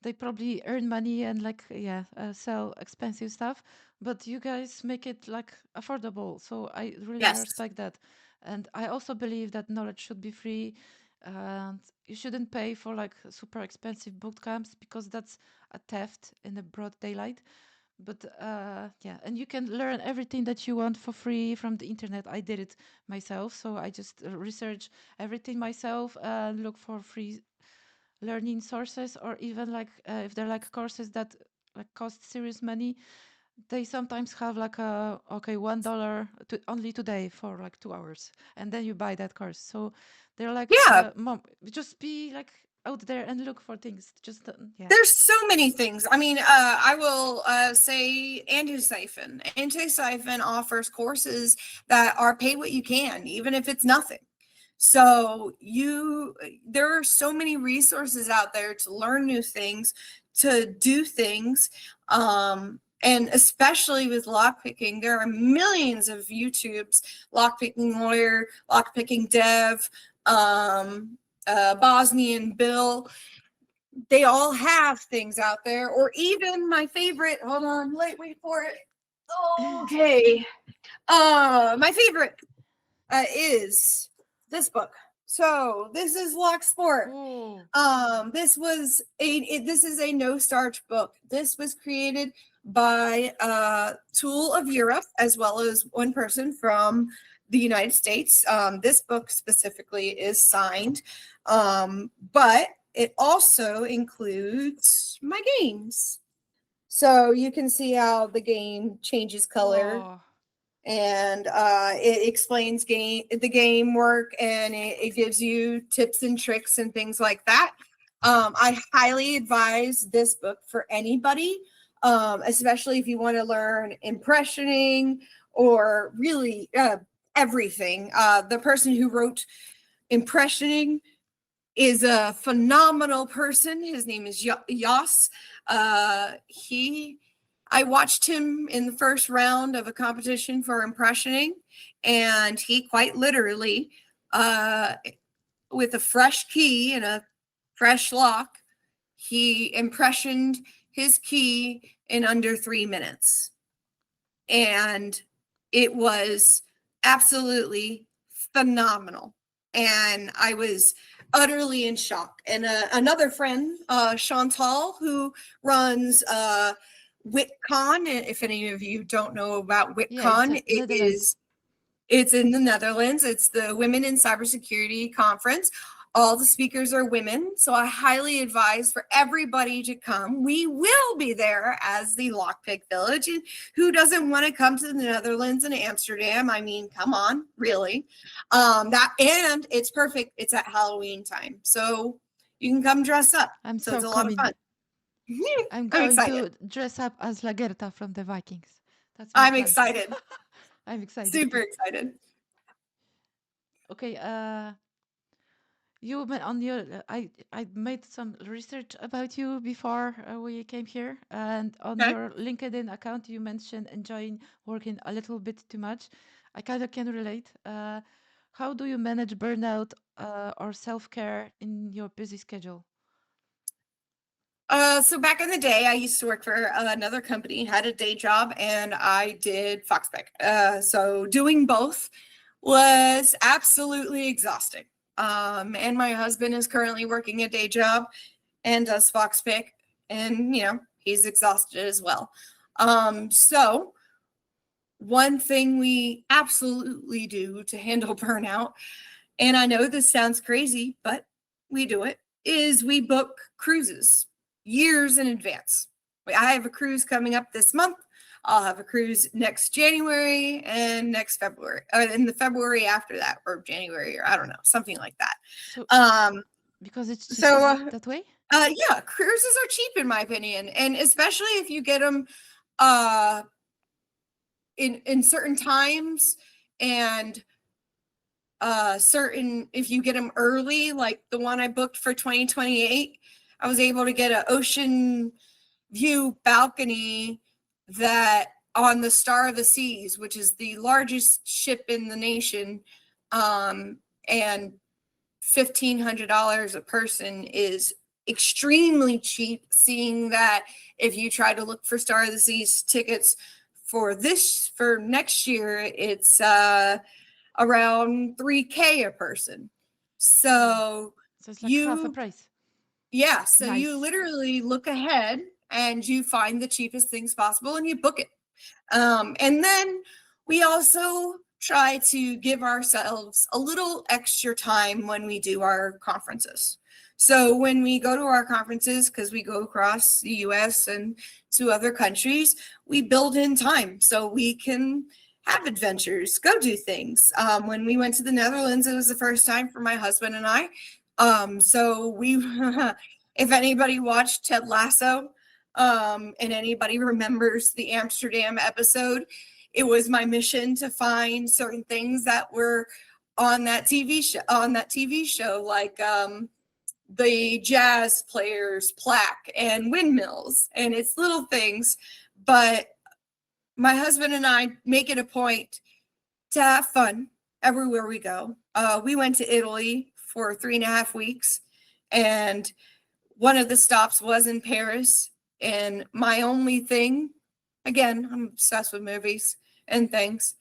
They probably earn money and like yeah, sell expensive stuff, but you guys make it like affordable. So I really Yes. respect that, and I also believe that knowledge should be free, and you shouldn't pay for like super expensive boot camps because that's a theft in the broad daylight. But yeah, and you can learn everything that you want for free from the internet. I did it myself, so I just research everything myself and look for free learning sources, or even like if they're like courses that like cost serious money, they sometimes have like a okay $1 to, only today for like 2 hours, and then you buy that course. So they're like Yeah. mom, just be like out there and look for things. Just yeah. There's so many things. I mean, I will say Anti-Siphon. Anti-Siphon offers courses that are pay what you can, even if it's nothing. So there are so many resources out there to learn new things, to do things. And especially with lockpicking, there are millions of YouTubes, lockpicking lawyer, lockpicking dev, Bosnian Bill. They all have things out there, or even my favorite. Hold on, wait for it. Okay. My favorite is this book. So this is Lock Sport. Oh, This is a no starch book. This was created by Tool of Europe, as well as one person from the United States. This book specifically is signed, but it also includes my games. So you can see how the game changes color, oh, and it explains the game work, and it gives you tips and tricks and things like that. I highly advise this book for anybody, especially if you want to learn impressioning or really everything. The person who wrote impressioning is a phenomenal person. His name is Yas. I watched him in the first round of a competition for impressioning, and he quite literally, with a fresh key and a fresh lock, he impressioned his key in under 3 minutes. And it was absolutely phenomenal. And I was utterly in shock. And another friend, Chantal, who runs 𝙄𝙤𝙀𝙀𝙀, if any of you don't know about yeah, it's 𝙄𝙀𝙀𝙀, Netherlands. it's in the Netherlands. It's the Women in Cybersecurity Conference. All the speakers are women, so I highly advise for everybody to come. We will be there as the Lockpick Village. And who doesn't want to come to the Netherlands and Amsterdam? I mean, come on, really. And it's perfect. It's at Halloween time, so you can come dress up. I'm So it's so a lot of coming. fun. I'm I'm going excited. to dress up as Lagerta from the Vikings. That's my I'm plan. excited. I'm excited Super too. excited. Okay, You went on your. I made some research about you before we came here, and on Okay. your LinkedIn account, you mentioned enjoying working a little bit too much. I kind of can relate. How do you manage burnout or self care in your busy schedule? So back in the day, I used to work for another company, had a day job, and I did Foxpick. So doing both was absolutely exhausting. And my husband is currently working a day job and does Foxpick, and he's exhausted as well. So one thing we absolutely do to handle burnout, and I know this sounds crazy, but we do it, is we book cruises years in advance. I have a cruise coming up this month. I'll have a cruise next January and next February, or in the February after that, or January, or I don't know, something like that. So Um, because it's so, cheapest uh, that way. yeah, cruises are cheap in my opinion, and especially if you get them uh, in certain times and certain if you get them early, like the one I booked for 2028, I was able to get an ocean view balcony that on the Star of the Seas, which is the largest ship in the nation, and $1,500 a person is extremely cheap, seeing that if you try to look for Star of the Seas tickets for next year, it's around 3K a person. Oh, So so it's like half a you price. yeah, so you Nice. literally look ahead and you find the cheapest things possible and you book it. And then we also try to give ourselves a little extra time when we do our conferences. So when we go to our conferences, because we go across the US and to other countries, we build in time so we can have adventures, go do things. When we went to the Netherlands, it was the first time for my husband and I. So we, if anybody watched Ted Lasso, and anybody remembers the Amsterdam episode, it was my mission to find certain things that were on that TV show, like the jazz players plaque and windmills, and it's little things, but my husband and I make it a point to have fun everywhere we go. We went to Italy for 3.5 weeks, and one of the stops was in Paris. And my only thing, again, I'm obsessed with movies and things,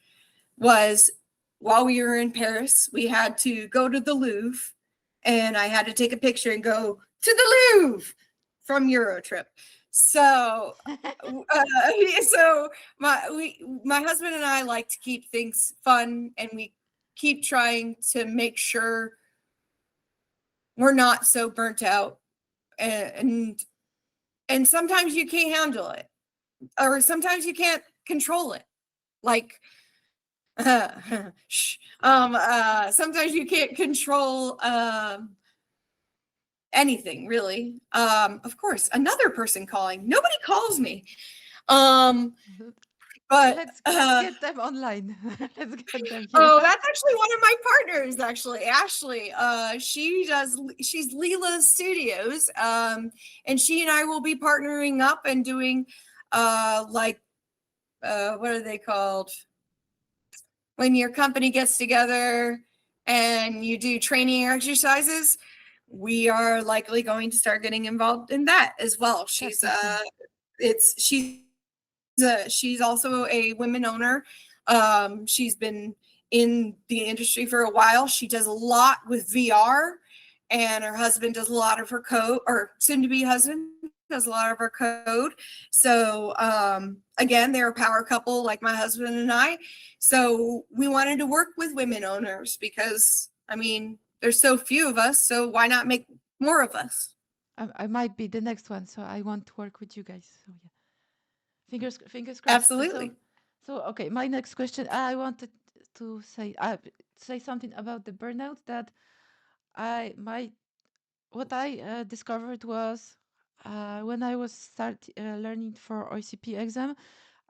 was while we were in Paris, we had to go to the Louvre, and I had to take a picture and go to the Louvre from Eurotrip. So, so my husband and I like to keep things fun, and we keep trying to make sure we're not so burnt out, and and sometimes you can't handle it, or sometimes you can't control it, like sometimes you can't control anything really. Of course, another person calling, nobody calls me. um but Let's get them online. Let's get them here. oh, that's actually one of my partners, actually, Ashley. She's Leela's Studios, and she and I will be partnering up and doing like what are they called, when your company gets together and you do training exercises. We are likely going to start getting involved in that as well. That's awesome. She's also a women owner. She's been in the industry for a while. She does a lot with VR, and her husband does a lot of her code, or soon to be husband does a lot of her code. So again, they're a power couple like my husband and I. So we wanted to work with women owners because, I mean, there's so few of us. So why not make more of us? I might be the next one, so I want to work with you guys. So yeah, fingers crossed. Absolutely. So okay, my next question. I wanted to say something about the burnout that I my what I discovered was when I was start learning for OCP exam.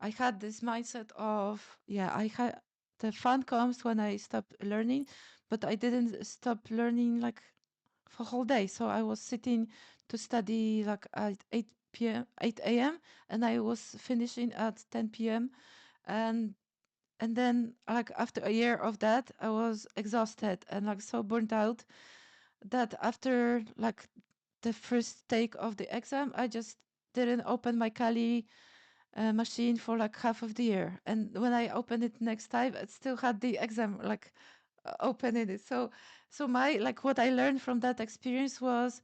I had this mindset of yeah, I had the fun comes when I stop learning, but I didn't stop learning like for whole day. So I was sitting to study like at 8 p.m., 8 a.m., and I was finishing at 10 p.m. and and then like after a year of that, I was exhausted and like so burnt out that after like the first take of the exam, I just didn't open my Kali machine for like half of the year. And when I opened it next time, it still had the exam like open in it. So my like what I learned from that experience was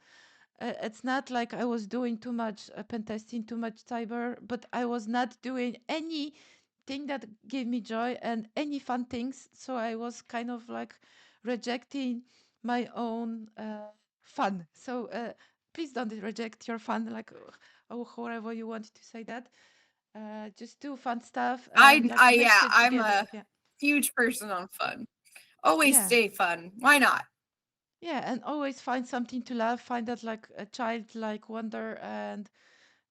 it's not like I was doing too much pen testing, too much cyber, but I was not doing anything that gave me joy and any fun things. So I was kind of like rejecting my own fun. So please don't reject your fun, like oh, however you want to say that. Just do fun stuff and like mix Yeah, it I'm together. a Yeah, huge person on fun. Always yeah. stay fun. Why not? Yeah, and always find something to love. Find that like a childlike wonder, and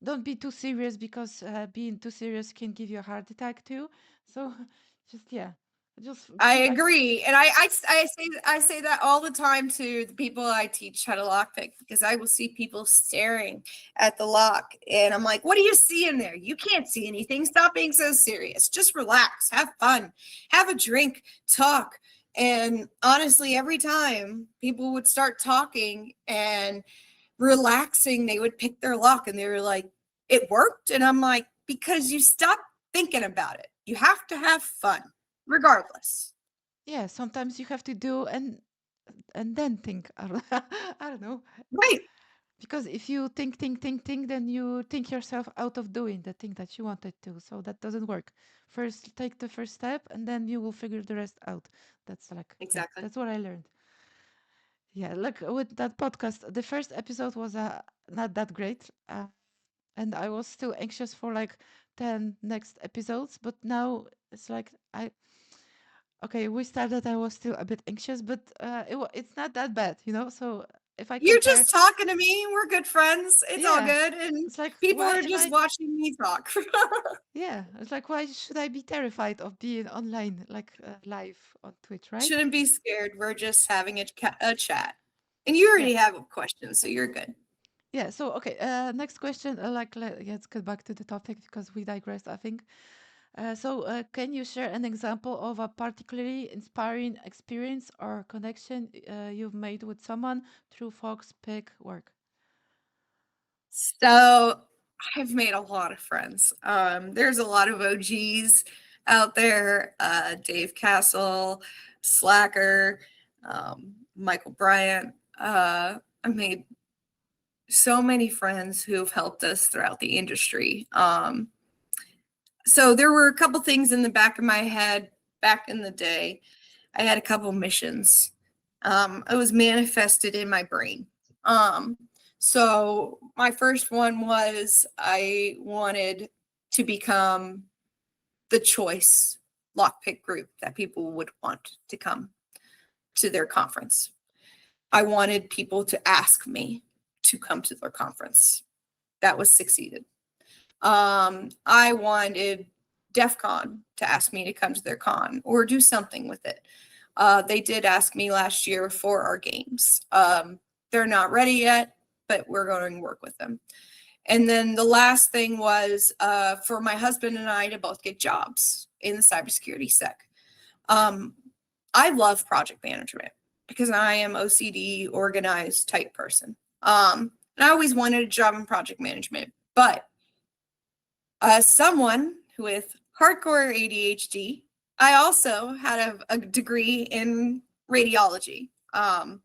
don't be too serious because being too serious can give you a heart attack too. So, just yeah, I just like agree, and I say that all the time to the people I teach how to lockpick because I will see people staring at the lock, and I'm like, "What do you see in there? You can't see anything. Stop being so serious. Just relax, have fun, have a drink, talk." And honestly, every time people would start talking and relaxing, they would pick their lock, and they were like, "It worked," and I'm like, "Because you stopped thinking about it. You have to have fun." Regardless. yeah. Sometimes you have to do and then think. I don't know. Right. Because if you think, then you think yourself out of doing the thing that you wanted to. So that doesn't work. First, take the first step, and then you will figure the rest out. That's like, yeah, Exactly. that's what I learned. Yeah, look, with that podcast, the first episode was not that great. And I was still anxious for like 10 next episodes. But now it's like, okay, we started, I was still a bit anxious, but it's not that bad, you know? So if I You're compare, just talking to me. We're good friends. It's all yeah, good. And it's like, people why are am just I watching me talk. Yeah, it's like why should I be terrified of being online, like live on Twitch, right? Shouldn't be scared. We're just having a chat. And you Yeah, already have a question, so you're good. yeah. So okay, next question. Let's get back to the topic because we digressed, I think. Can you share an example of a particularly inspiring experience or connection you've made with someone through Fox Pig work? So I've made a lot of friends. There's a lot of OGs out there. Dave Castle, Slacker, Michael Bryant. I've made so many friends who have helped us throughout the industry. So there were a couple things in the back of my head back in the day. I had a couple missions. It was manifested in my brain. So my first one was I wanted to become the choice lockpick group that people would want to come to their conference. I wanted people to ask me to come to their conference. That was succeeded. I wanted DEF CON to ask me to come to their con or do something with it. They did ask me last year for our games. They're not ready yet, but we're going to work with them. And then the last thing was for my husband and I to both get jobs in the cybersecurity sec. I love project management because I am OCD, organized type person. And I always wanted a job in project management, but someone with hardcore ADHD, I also had a degree in radiology. I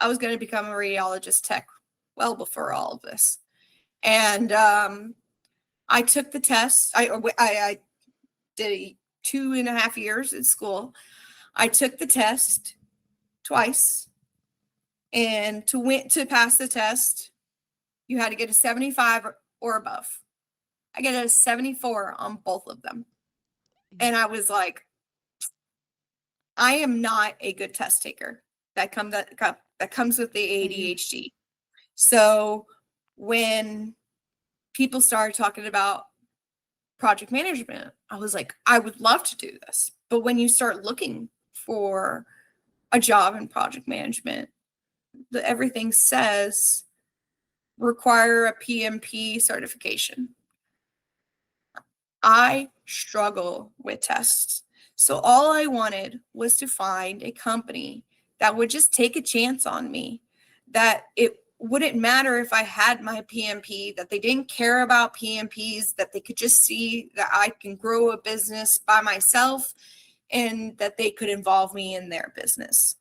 was going to become a radiologist tech well before all of this. And I took the test. I did 2.5 years at school. I took the test twice. And to pass the test, you had to get a 75 or above. I get a 74 on both of them. Yeah. And I was like, I am not a good test taker. That comes with the Same. ADHD. So when people started talking about project management, I was like, I would love to do this. But when you start looking for a job in project management, everything says require a PMP certification. I struggle with tests. So all I wanted was to find a company that would just take a chance on me, that it wouldn't matter if I had my PMP, that they didn't care about PMPs, that they could just see that I can grow a business by myself and that they could involve me in their business.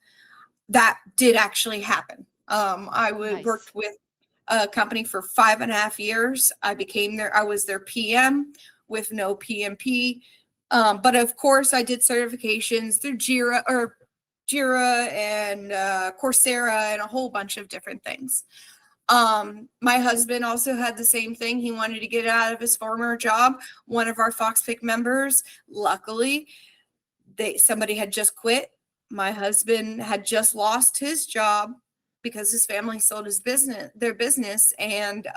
That did actually happen. I worked with a company for 5.5 years. I was their PM with no PMP. But of course I did certifications through Jira and Coursera and a whole bunch of different things. My husband also had the same thing. He wanted to get out of his former job. One of our FoxPick members, luckily, somebody had just quit. My husband had just lost his job because his family sold their business, and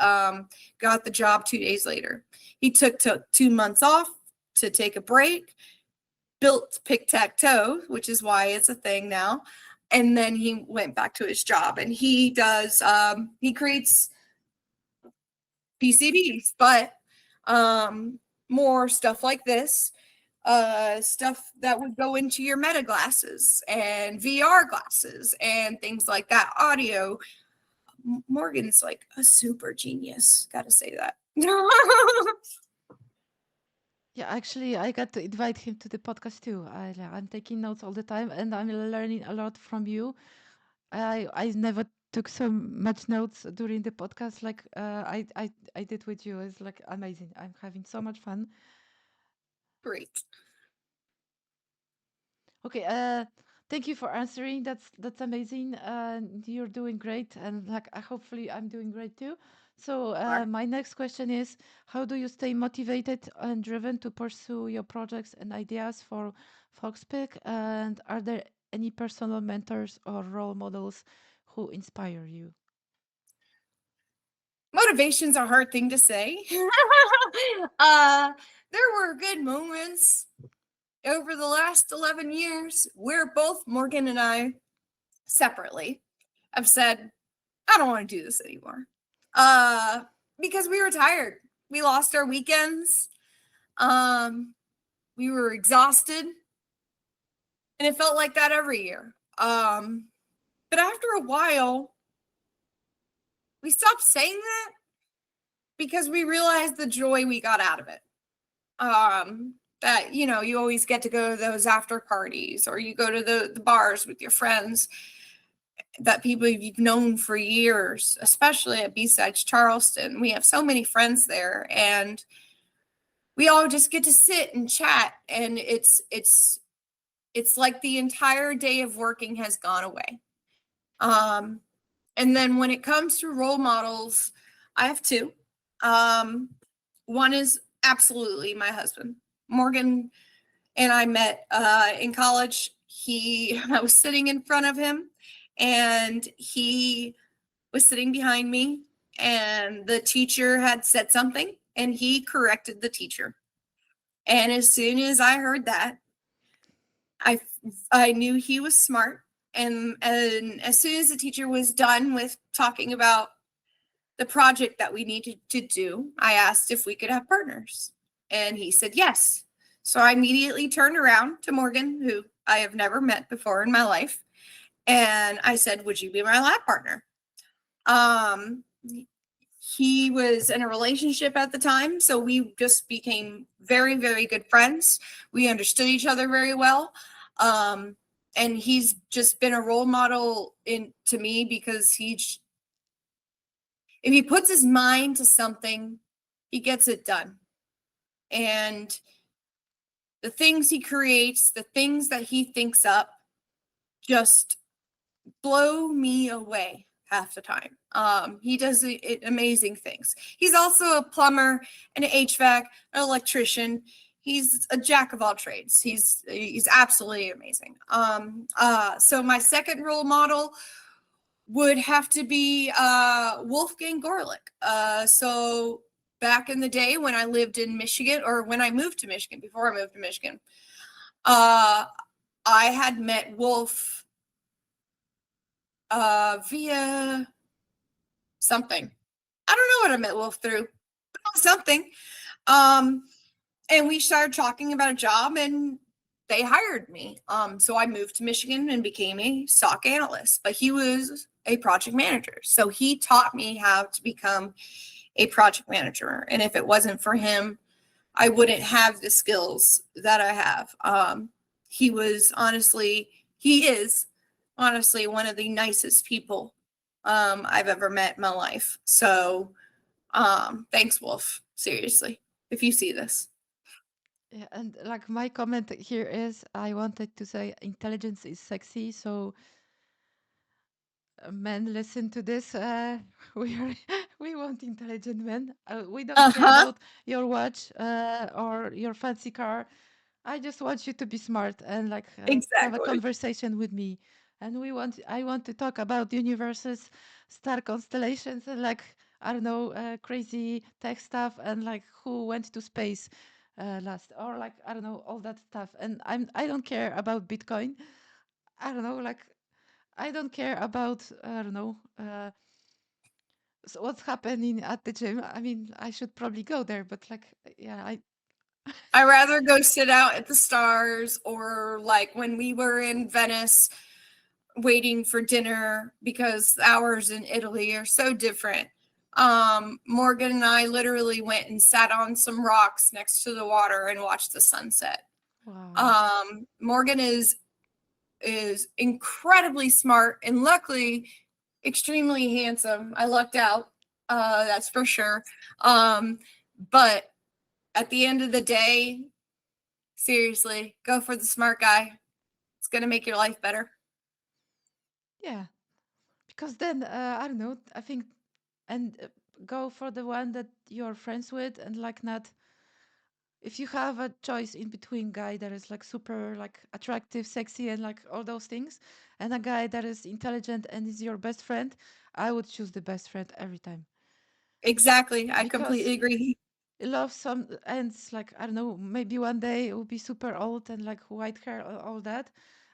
got the job 2 days later. He took 2 months off to take a break, built Tic-Tac-Toe, which is why it's a thing now. And then he went back to his job, and he creates PCBs, but more stuff like this, stuff that would go into your meta glasses and VR glasses and things like that. Audio. Morgan's like a super genius. Gotta say that. Yeah, actually, I got to invite him to the podcast too. I'm taking notes all the time, and I'm learning a lot from you. I never took so much notes during the podcast like I did with you. It's like amazing. I'm having so much fun. Great. Okay, thank you for answering. That's amazing. You're doing great, and like hopefully I'm doing great too. So my next question is, how do you stay motivated and driven to pursue your projects and ideas for FoxPick? And are there any personal mentors or role models who inspire you? Motivation's a hard thing to say. There were good moments over the last 11 years where both Morgan and I separately have said, I don't want to do this anymore. Because we were tired. We lost our weekends. We were exhausted. And it felt like that every year. But after a while, we stopped saying that because we realized the joy we got out of it. That, you always get to go to those after parties, or you go to the bars with your friends, that people you've known for years, especially at 𝙄𝙙𝙨𝙥𝙞𝙬. Charleston. We have so many friends there, and we all just get to sit and chat, and it's like the entire day of working has gone away. And then when it comes to role models, I have two. One is absolutely my husband. Morgan and I met in college. I was sitting in front of him, and he was sitting behind me, and the teacher had said something, and he corrected the teacher. And as soon as I heard that, I knew he was smart. And as soon as the teacher was done with talking about the project that we needed to do, I asked if we could have partners, and he said yes. So I immediately turned around to Morgan, who I have never met before in my life, and I said, would you be my lab partner? He was in a relationship at the time, so we just became very, very good friends. We understood each other very well. And he's just been a role model to me, because if he puts his mind to something, he gets it done. And the things he creates, the things that he thinks up, just blow me away half the time. He does amazing things. He's also a plumber, an HVAC, an electrician. He's a jack of all trades. He's absolutely amazing. So my second role model would have to be Wolfgang Gorelick. So back in the day when I lived in Michigan, or when I moved to Michigan, before I moved to Michigan, I had met Wolf via something. I don't know what I met Wolf through, but something. And we started talking about a job, and they hired me. So I moved to Michigan and became a SOC analyst, but he was a project manager. So he taught me how to become a project manager. And if it wasn't for him, I wouldn't have the skills that I have. He is honestly one of the nicest people I've ever met in my life. So thanks, Wolf. Seriously, if you see this. Yeah, and like my comment here is, I wanted to say intelligence is sexy. So men, listen to this. We are we want intelligent men. We don't care Uh-huh. about your watch or your fancy car. I just want you to be smart and like have a Exactly. conversation with me. And I want to talk about universes, star constellations, and like I don't know, crazy tech stuff, and like who went to space last, or like I don't know, all that stuff. And I don't care about Bitcoin. I don't know, like I don't care about I don't know. So what's happening at the gym? I mean, I should probably go there, but like, yeah, I I'd rather go sit out at the stars, or like when we were in Venice waiting for dinner because the hours in Italy are so different. Morgan and I literally went and sat on some rocks next to the water and watched the sunset. wow. Morgan is incredibly smart and luckily extremely handsome. I lucked out, that's for sure. But at the end of the day, seriously, go for the smart guy. It's gonna make your life better. Yeah, because then I don't know. I think and go for the one that you're friends with, and like not if you have a choice in between guy that is like super like attractive, sexy, and like all those things, and a guy that is intelligent and is your best friend, I would choose the best friend every time Exactly. I because completely agree. love some ends like I don't know, maybe one day it will be super old and like white hair, all that,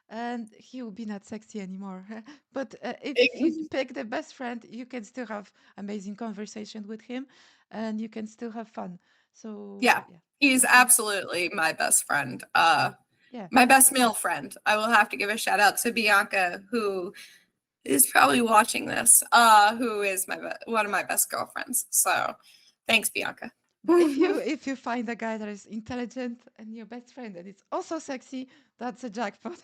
and he will be not sexy anymore. But if you pick the best friend, you can still have amazing conversation with him, and you can still have fun. So Yeah, yeah, he's I think absolutely my best friend. yeah, My best male friend. I will have to give a shout out to Bianca, who is probably watching this, who is one of my best girlfriends. So thanks, Bianca. but if you find a guy that is intelligent and your best friend and it's also sexy, that's a jackpot.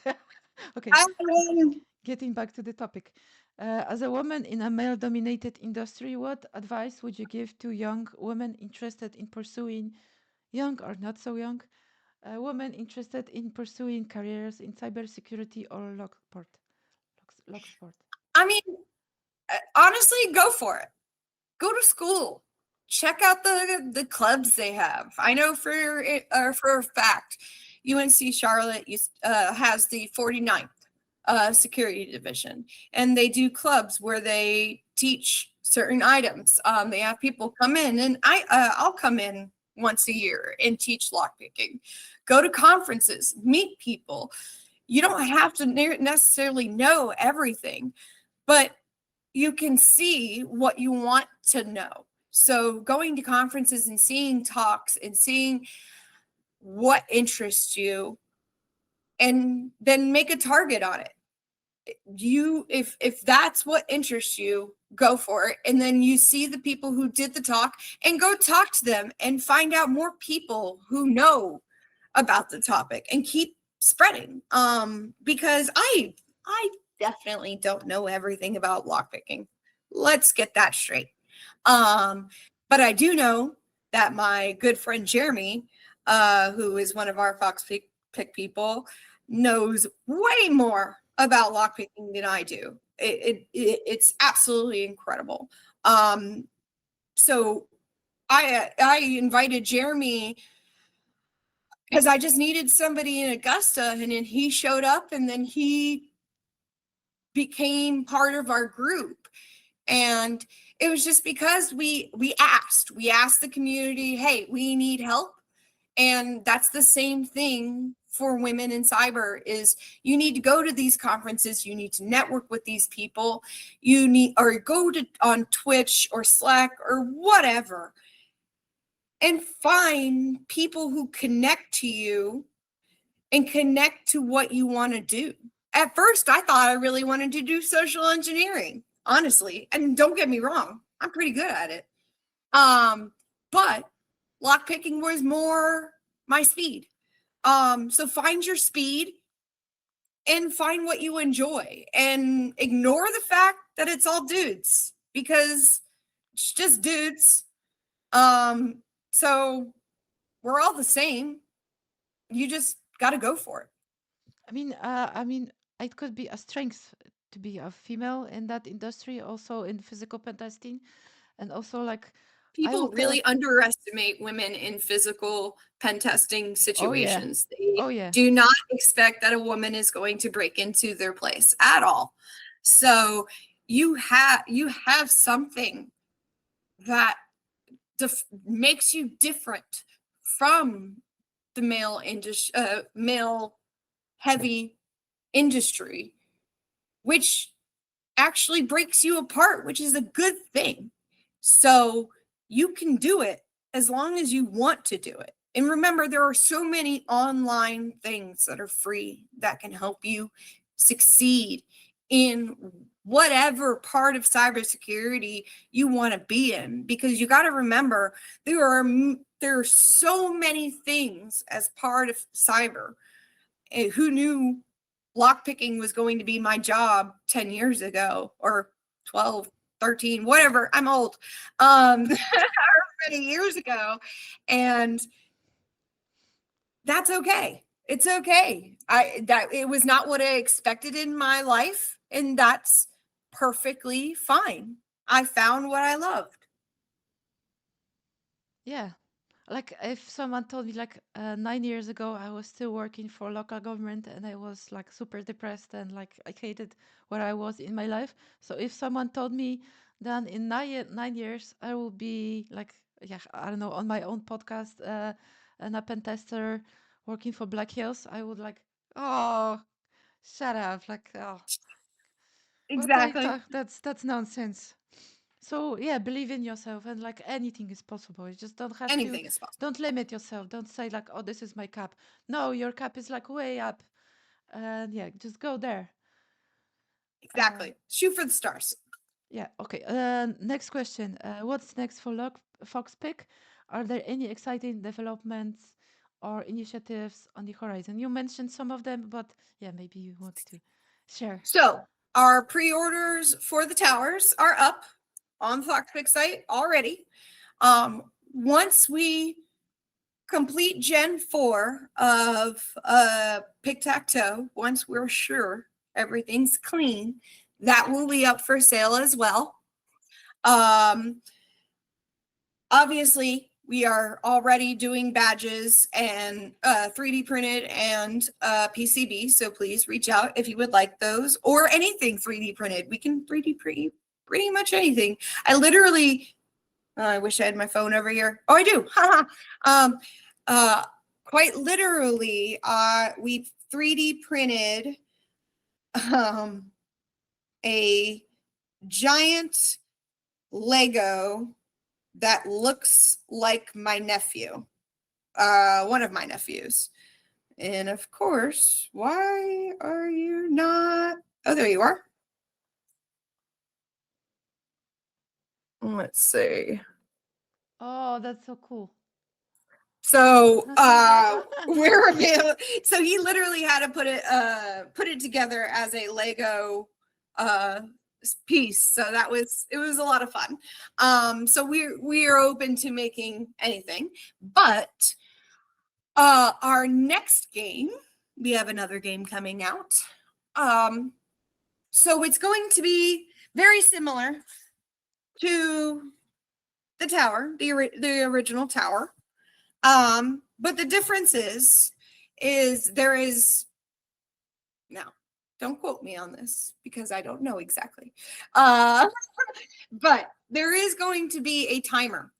Okay, I win. getting back to the topic. As a woman in a male dominated industry, what advice would you give to young women interested in pursuing, young or not so young, women interested in pursuing careers in cybersecurity or lock sport? I mean, honestly, go for it. Go to school. Check out the clubs they have. I know for a fact, UNC Charlotte has the 49th security division, and they do clubs where they teach certain items. They have people come in, and I'll come in once a year and teach lockpicking. Go to conferences, meet people. You don't have to necessarily know everything, but you can see what you want to know. So going to conferences and seeing talks and seeing what interests you, and then make a target on it. If that's what interests you, go for it. And then you see the people who did the talk and go talk to them and find out more people who know about the topic and keep spreading. Because I definitely don't know everything about lockpicking. Let's get that straight. But I do know that my good friend Jeremy, who is one of our Fox pick people, knows way more about lockpicking than I do. It's absolutely incredible. So I invited Jeremy because I just needed somebody in Augusta, and then he showed up, and then he became part of our group. And it was just because we asked the community, hey, we need help. And that's the same thing for women in cyber is you need to go to these conferences, you need to network with these people, you need, or go to on Twitch or Slack or whatever, and find people who connect to you and connect to what you want to do. At first, I thought I really wanted to do social engineering, honestly. And don't get me wrong, I'm pretty good at it. But lockpicking was more my speed. So find your speed and find what you enjoy and ignore the fact that it's all dudes because it's just dudes. So we're all the same. You just got to go for it. I mean, it could be a strength to be a female in that industry, also in physical pen testing, and also like I will People tell. really underestimate women in physical pen testing Oh yeah, situations. They oh yeah, do not expect that a woman is going to break into their place at all. So you have something that makes you different from the male heavy industry, which actually breaks you apart, which is a good thing. So you can do it as long as you want to do it. And remember, there are so many online things that are free that can help you succeed in whatever part of cybersecurity you want to be in, because you got to remember there are so many things as part of cyber. And who knew lockpicking was going to be my job 10 years ago or 12, 13, whatever. I'm old. Many years ago. And that's okay. It's okay. It was not what I expected in my life, and that's perfectly fine. I found what I loved. yeah. Like if someone told me like 9 years ago I was still working for local government and I was like super depressed and like I hated where I was in my life. So if someone told me then in 9 years I will be like, yeah, I don't know, on my own podcast and a pen tester working for Black Hills, I would like, oh, shut up, like, oh, what are you Exactly. talking? That's nonsense. So yeah, believe in yourself and like anything is possible. You just don't have to, Anything is possible. don't limit yourself. Don't say like, oh, this is my cap. No, your cap is like way up. And yeah, just go there. Uh, Exactly. Shoot for the stars. yeah, okay. Next question. What's next for Fox Pick? Are there any exciting developments or initiatives on the horizon? You mentioned some of them, but yeah, maybe you want to share. So our pre-orders for the towers are up on the Foxpick site already. Once we complete Gen 4 of Tic-Tac-Toe, once we're sure everything's clean, that will be up for sale as well. Obviously, we are already doing badges and 3D printed and PCB. So please reach out if you would like those or anything 3D printed. We can 3D print pretty much anything. I wish I had my phone over here. Oh, I do. Quite literally, we 3D printed a giant Lego that looks like my nephew, one of my nephews. And of course, why are you not? Oh, there you are. Let's see. Oh, that's so cool. So we're available. So he literally had to put it together as a Lego piece. So it was a lot of fun. So we are open to making anything, but our next game, we have another game coming out. So it's going to be very similar to the tower, the original tower. But the difference is there is, now, don't quote me on this because I don't know exactly. But there is going to be a timer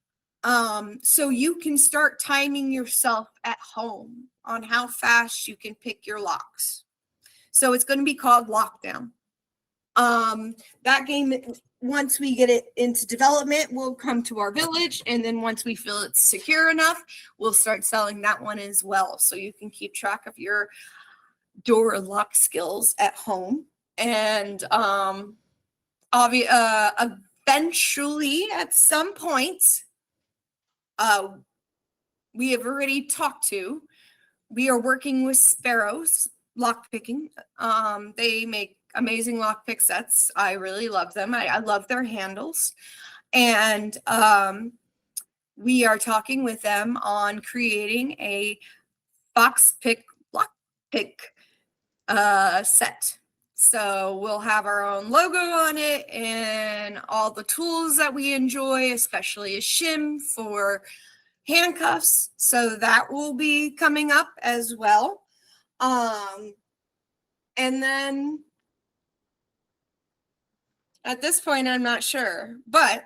So you can start timing yourself at home on how fast you can pick your locks. So it's going to be called Lockdown. That game, once we get it into development, will come to our village, and then once we feel it's secure enough, we'll start selling that one as well. So you can keep track of your door lock skills at home. And eventually, at some point, we have already talked to. We are working with Sparrows lockpicking. They make amazing lockpick sets. I really love them. I love their handles. And we are talking with them on creating a box pick lockpick set. So we'll have our own logo on it and all the tools that we enjoy, especially a shim for handcuffs. So that will be coming up as well. And then at this point, I'm not sure, but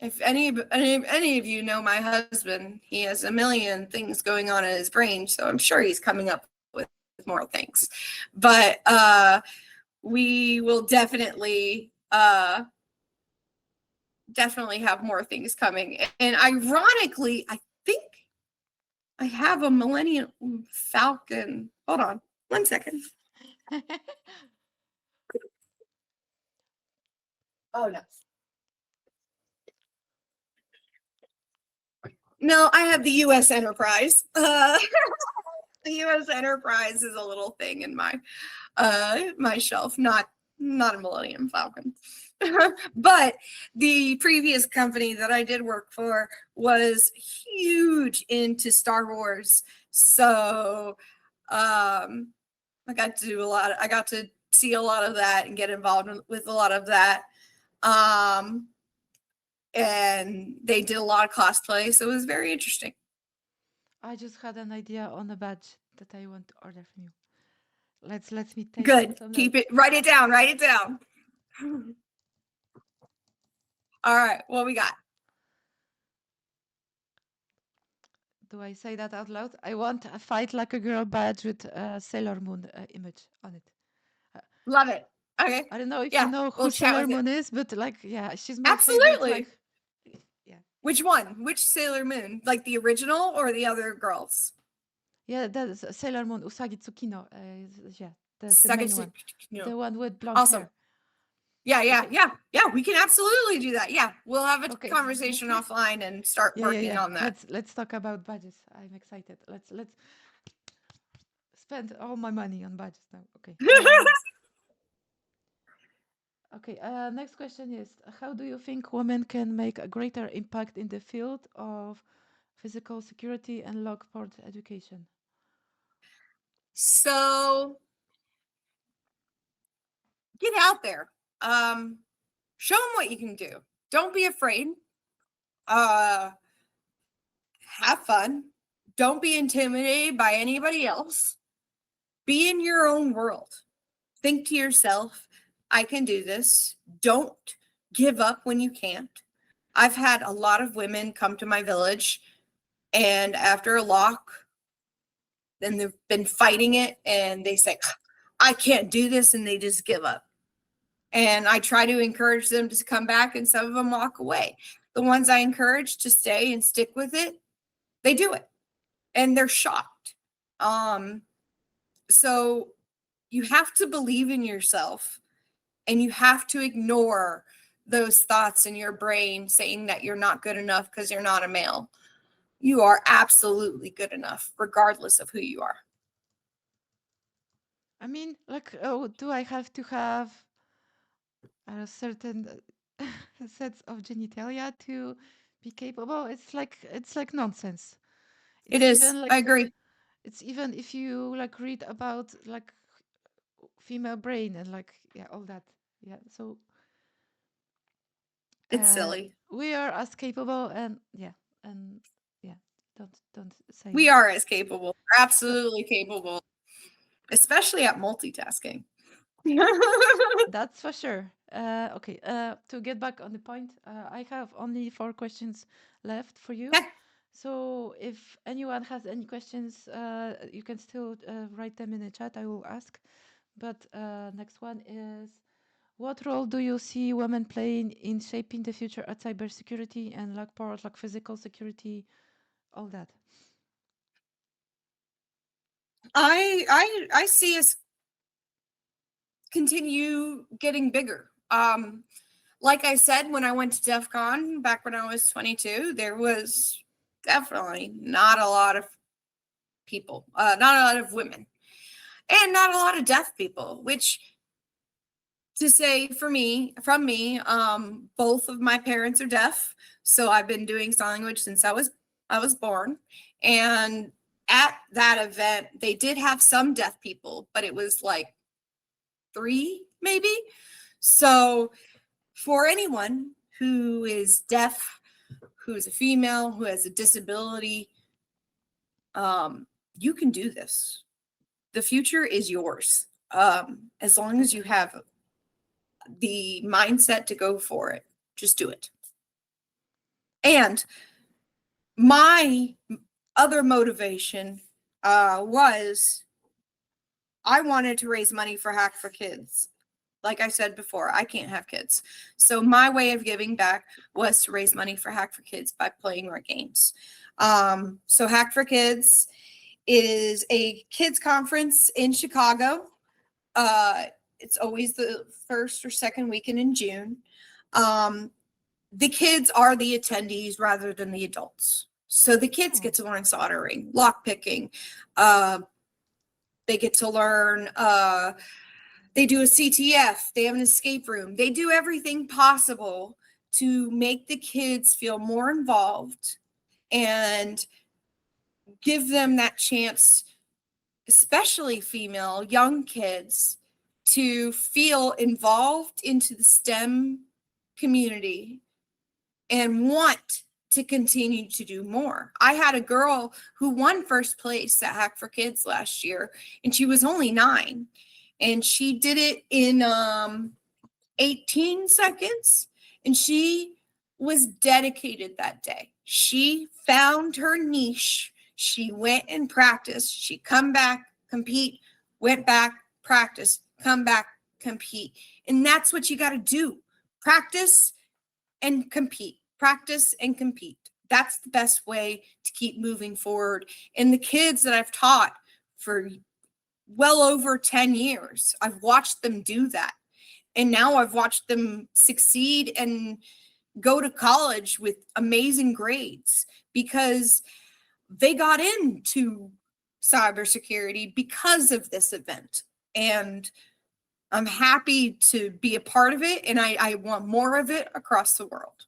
if any of you know my husband, he has a million things going on in his brain, so I'm sure he's coming up with more things. But we will definitely have more things coming. And ironically, I think I have a Millennium Falcon. Hold on 1 second. Oh, no. No, I have the U.S. Enterprise. The U.S. Enterprise is a little thing in my my shelf, not a Millennium Falcon. But the previous company that I did work for was huge into Star Wars. So I got to do a lot. I got to see a lot of that and get involved with a lot of that. And they did a lot of cosplay, so it was very interesting. I just had an idea on a badge that I want to order from you. Let me take Good. some Keep notes. it. Write it down. Write it down. All right. What we got? Do I say that out loud? I want a fight like a girl badge with a Sailor Moon image on it. Love it. Okay. I don't know if Yeah, you know who we'll chat Sailor with it. Moon is, but like, yeah, she's my favorite. Absolutely. Like, yeah, Which one? Which Sailor Moon? Like the original or the other girls? yeah, that's Sailor Moon Usagi Tsukino. Yeah, the main one, No. the one with blonde Awesome. hair. Yeah. We can absolutely do that. Yeah, we'll have a Okay. conversation offline and start working on that. Let's talk about badges. I'm excited. Let's spend all my money on badges now. Okay. Okay. Next question is: how do you think women can make a greater impact in the field of physical security and lockport education? So get out there. Show them what you can do. Don't be afraid. Have fun. Don't be intimidated by anybody else. Be in your own world. Think to yourself, I can do this. Don't give up when you can't. I've had a lot of women come to my village, and after a lock, then they've been fighting it, and they say, I can't do this, and they just give up. And I try to encourage them to come back, and some of them walk away. The ones I encourage to stay and stick with it, they do it, and they're shocked. So you have to believe in yourself, and you have to ignore those thoughts in your brain saying that you're not good enough because you're not a male. You are absolutely good enough, regardless of who you are. I mean, like, oh, do I have to have a certain sets of genitalia to be capable? It's like nonsense. It It's is. even I like agree. it's even if you like read about like female brain and like yeah all that yeah so It's silly. we are as capable and yeah don't say We are as capable. We're so absolutely capable, especially at multitasking. that's for sure. Okay. To get back on the point, I have only 4 questions left for you. Okay. So if anyone has any questions, you can still write them in the chat. I will ask. But next one is, what role do you see women playing in shaping the future at cybersecurity and like part like physical security, all that? I see us continue getting bigger. Like I said, when I went to DEF CON back when I was 22, there was definitely not a lot of people, not a lot of women, and not a lot of deaf people, which to say for me, from me, both of my parents are deaf. So I've been doing sign language since I was born. And at that event, they did have some deaf people, but it was like 3 maybe. So for anyone who is deaf, who is a female, who has a disability, you can do this. The future is yours. As long as you have the mindset to go for it, just do it. And my other motivation was I wanted to raise money for Hack for Kids. Like I said before, I can't have kids. So my way of giving back was to raise money for Hack for Kids by playing our games. So Hack for Kids is a kids conference in Chicago. It's always the first or second weekend in June. The kids are the attendees rather than the adults. So the kids get to learn soldering, lock picking. They get to learn. They do a CTF. They have an escape room. They do everything possible to make the kids feel more involved and give them that chance, especially female young kids, to feel involved into the STEM community and want to continue to do more. I had a girl who won first place at Hack for Kids last year, and she was only 9, and she did it in 18 seconds, and she was dedicated that day. She found her niche. She went and practiced. She come back, compete, went back, practice, come back, compete. And that's what you got to do. Practice and compete. Practice and compete. That's the best way to keep moving forward. And the kids that I've taught for well over 10 years, I've watched them do that. And now I've watched them succeed and go to college with amazing grades because they got into cybersecurity because of this event. And I'm happy to be a part of it, and I want more of it across the world.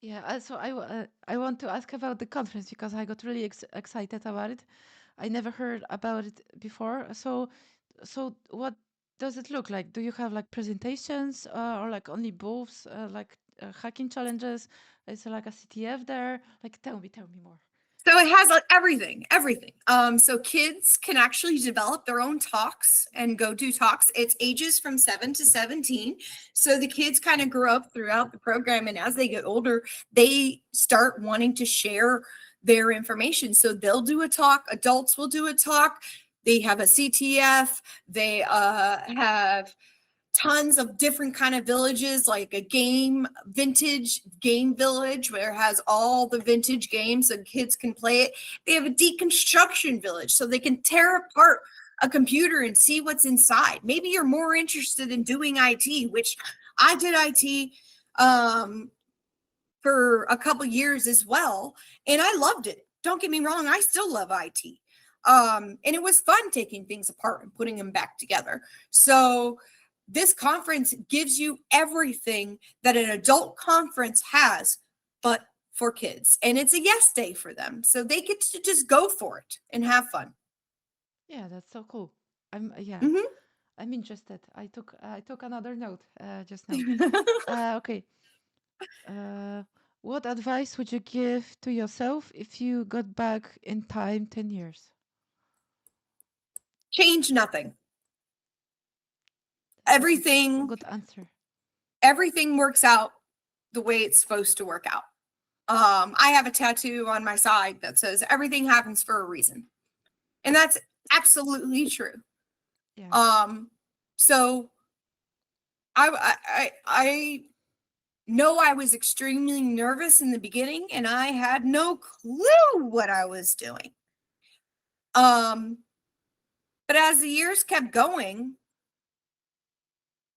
Yeah, so I want to ask about the conference because I got really excited about it. I never heard about it before. So what does it look like? Do you have like presentations or like only booths, like hacking challenges? Is there like a CTF there? Like tell me more. So it has like everything. So kids can actually develop their own talks and go do talks. It's ages from 7 to 17. So the kids kind of grow up throughout the program, and as they get older, they start wanting to share their information. So they'll do a talk. Adults will do a talk. They have a CTF. They have tons of different kind of villages, like a vintage game village where it has all the vintage games so kids can play it. They have a deconstruction village so they can tear apart a computer and see what's inside. Maybe you're more interested in doing IT, which I did IT for a couple years as well, and I loved it. Don't get me wrong, I still love IT. And it was fun taking things apart and putting them back together. So this conference gives you everything that an adult conference has, but for kids. And it's a yes day for them. So they get to just go for it and have fun. Yeah, that's so cool. Yeah, Mhm. I'm interested. I took another note just now. Okay. Uh, what advice would you give to yourself if you got back in time 10 years? Change nothing. everything Good answer. everything works out the way it's supposed to work out. I have a tattoo on my side that says everything happens for a reason. And that's absolutely true. Yeah. So I know I was extremely nervous in the beginning and I had no clue what I was doing. But as the years kept going,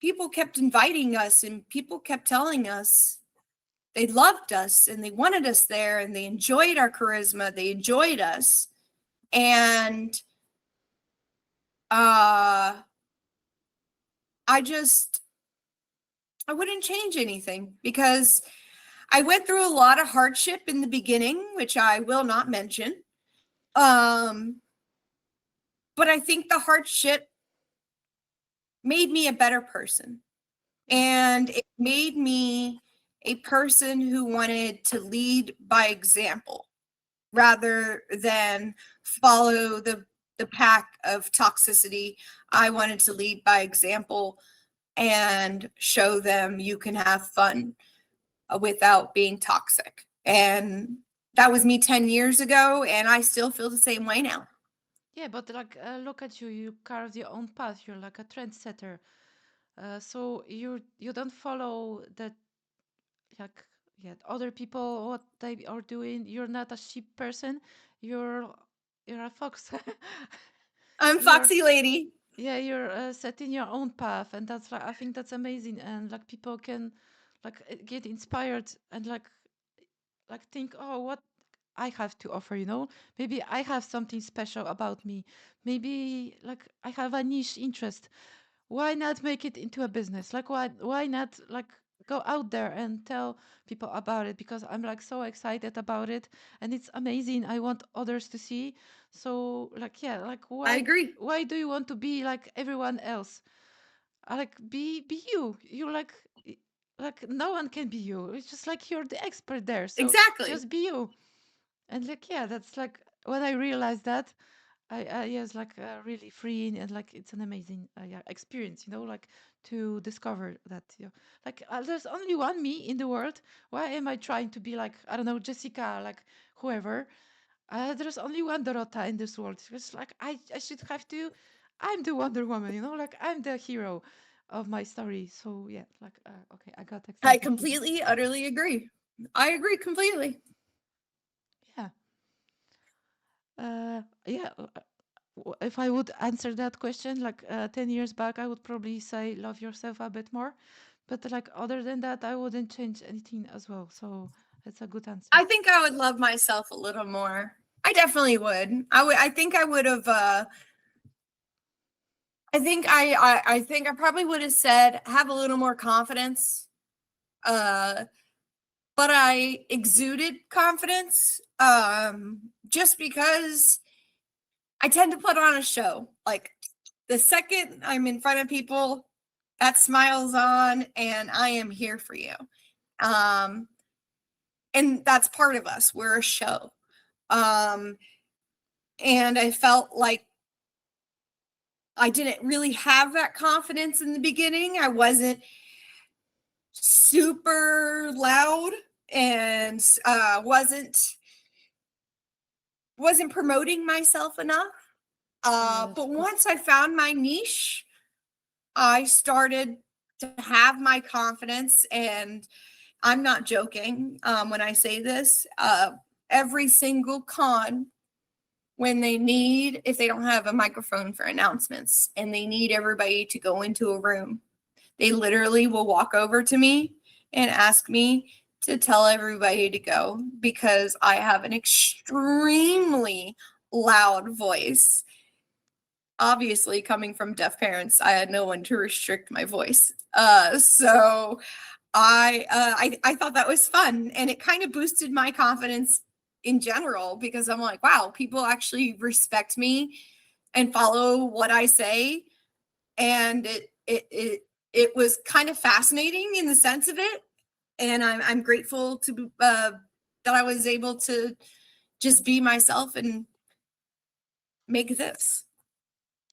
people kept inviting us and people kept telling us they loved us and they wanted us there and they enjoyed our charisma. They enjoyed us. And I wouldn't change anything because I went through a lot of hardship in the beginning, which I will not mention. But I think the hardship made me a better person. And it made me a person who wanted to lead by example rather than follow the pack of toxicity. I wanted to lead by example and show them you can have fun without being toxic. And that was me 10 years ago, and I still feel the same way now. Yeah, but like, look at you. You carved your own path. You're like a trendsetter. So you don't follow that, like, yeah, other people what they are doing. You're not a sheep person. You're you're a fox. I'm you're Foxy Lady. Yeah, you're setting your own path, and that's like, I think that's amazing, and like people can like get inspired and like think, oh, what I have to offer, maybe I have something special about me, maybe like I have a niche interest. Why not make it into a business? Like, why not like go out there and tell people about it? Because I'm like so excited about it, and it's amazing. I want others to see. So like, yeah, like I agree. why do you want to be like everyone else? Like, be you. You're like no one can be you. It's just like you're the expert there. So Exactly. just be you. And like, yeah, that's like when I realized that, I yeah, it's like really freeing, and like it's an amazing yeah, experience, like to discover that, like there's only one me in the world. Why am I trying to be like, I don't know, Jessica, like whoever? There's only one Dorota in this world. It's like I should have to. I'm the Wonder Woman, like I'm the hero of my story. So yeah, like okay, I got I excited with that. completely, utterly agree. I agree completely. Yeah. Yeah. If I would answer that question like 10 years back, I would probably say love yourself a bit more. But like other than that, I wouldn't change anything as well. So it's a good answer. I think I would love myself a little more. I definitely would. I think I would have I think I probably would have said have a little more confidence. But I exuded confidence just because I tend to put on a show. Like the second I'm in front of people, that smile's on and I am here for you. Um, and that's part of us. We're a show. Um, and I felt like I didn't really have that confidence in the beginning. I wasn't super loud and wasn't promoting myself enough. Yeah, that's But good. once I found my niche, I started to have my confidence, and I'm not joking when I say this. Every single con, when if they don't have a microphone for announcements and they need everybody to go into a room, they literally will walk over to me and ask me to tell everybody to go because I have an extremely loud voice. Obviously, coming from deaf parents, I had no one to restrict my voice. So I thought that was fun, and it kind of boosted my confidence in general because I'm like, wow, people actually respect me and follow what I say, and it was kind of fascinating in the sense of it, and I'm grateful to that I was able to just be myself and make this.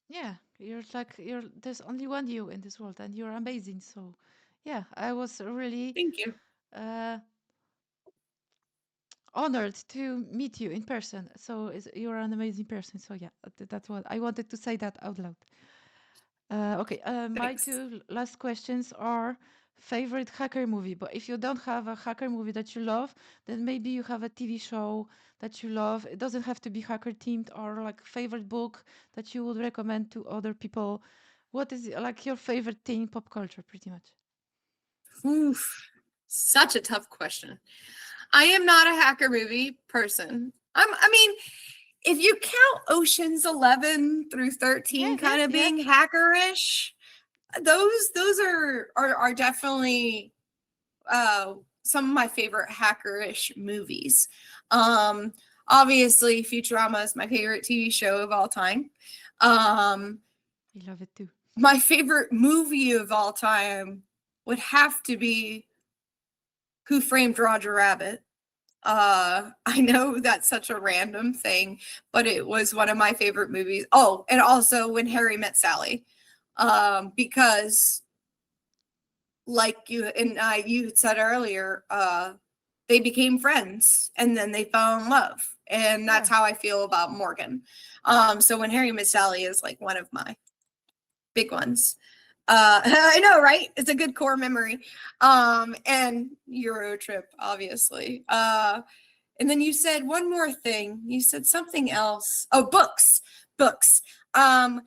Yeah. There's only one you in this world, and you're amazing. So, yeah, I was really Thank you. uh, honored to meet you in person. So you're an amazing person. So yeah, that's what I wanted to say that out loud. Okay, my Thanks. two last questions are favorite hacker movie. But if you don't have a hacker movie that you love, then maybe you have a TV show that you love. It doesn't have to be hacker themed, or like favorite book that you would recommend to other people. What is like your favorite thing in pop culture, pretty much? Oof, such a tough question. I am not a hacker movie person. I mean, if you count Ocean's 11 through 13 Yes, yes, kind of yes. being hackerish, those are definitely some of my favorite hackerish movies. Um, Obviously, Futurama is my favorite TV show of all time. Um, I love it too. my favorite movie of all time would have to be Who Framed Roger Rabbit. I know that's such a random thing, but it was one of my favorite movies. Oh, and also When Harry Met Sally, because like you had said earlier, they became friends and then they fell in love, and Yeah, that's how I feel about Morgan. So When Harry Met Sally is like one of my big ones. I know, right? It's a good core memory. And Euro Trip, obviously. And then you said one more thing. You said something else. Oh, books. Books. Um,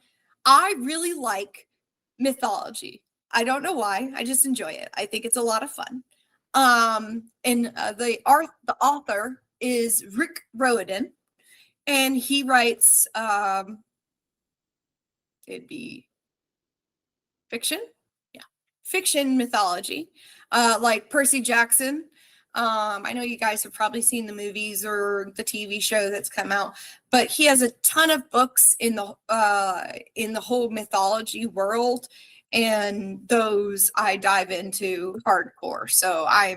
I really like mythology. I don't know why. I just enjoy it. I think it's a lot of fun. And the author is Rick Riordan, and he writes it'd be fiction. Yeah, fiction mythology, like Percy Jackson. I know you guys have probably seen the movies or the TV show that's come out, but he has a ton of books in the whole mythology world, and those I dive into hardcore. So I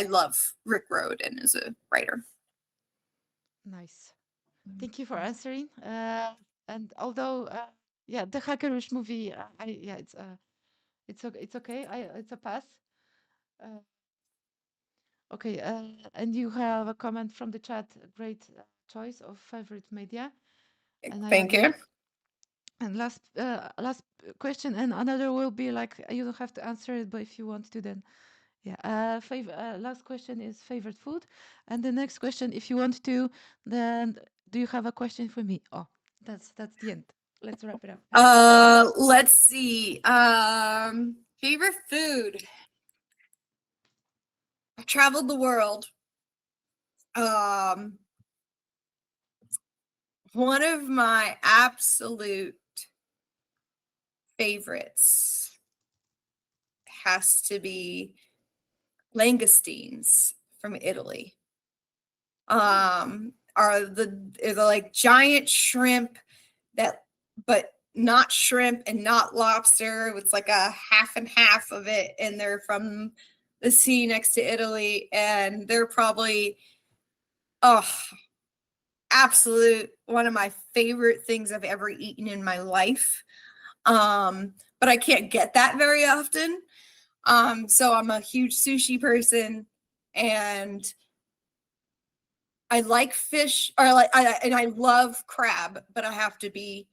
love Rick Riordan as a writer. nice. Thank you for answering. And although, yeah, the hackerish movie, yeah, it's okay. It's a pass. Uh, okay, and you have a comment from the chat. Great choice of favorite media, and I Thank agree. you. And last question, and another will be like you don't have to answer it, but if you want to, then yeah. Last question is favorite food, and the next question, if you want to, then do you have a question for me? Oh, that's the end. Let's wrap it up. Let's see. Favorite food. I've traveled the world. Um, One of my absolute favorites has to be langoustines from Italy. Oh, Are the like giant shrimp that, but not shrimp and not lobster. It's like a half and half of it, and they're from the sea next to Italy, and they're probably oh absolute one of my favorite things I've ever eaten in my life. But I can't get that very often. So I'm a huge sushi person, and I like fish, or I love crab, but I have to be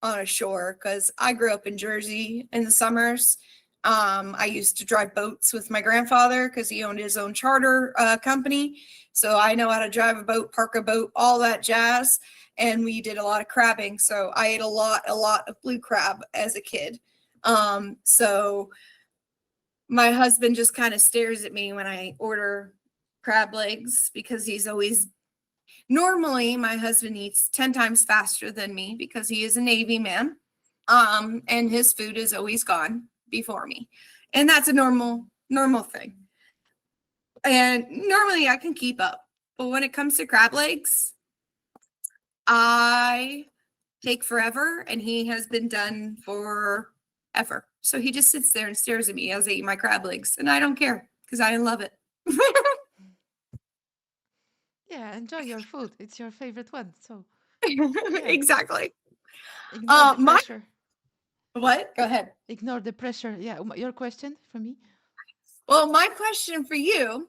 on a shore because I grew up in Jersey in the summers. I used to drive boats with my grandfather because he owned his own charter company. So I know how to drive a boat, park a boat, all that jazz. And we did a lot of crabbing. So I ate a lot of blue crab as a kid. So my husband just kind of stares at me when I order crab legs because he's always normally my husband eats 10 times faster than me because he is a Navy man. And his food is always gone before me. And that's a normal thing. And normally I can keep up. But when it comes to crab legs, I take forever, and he has been done for ever. So he just sits there and stares at me as I eat my crab legs, and I don't care because I love it. yeah. Enjoy your food. It's your favorite one. So yeah, Exactly. Ignore the My pressure. what? Go ahead. Ignore the pressure. Yeah, your question for me? Well, my question for you,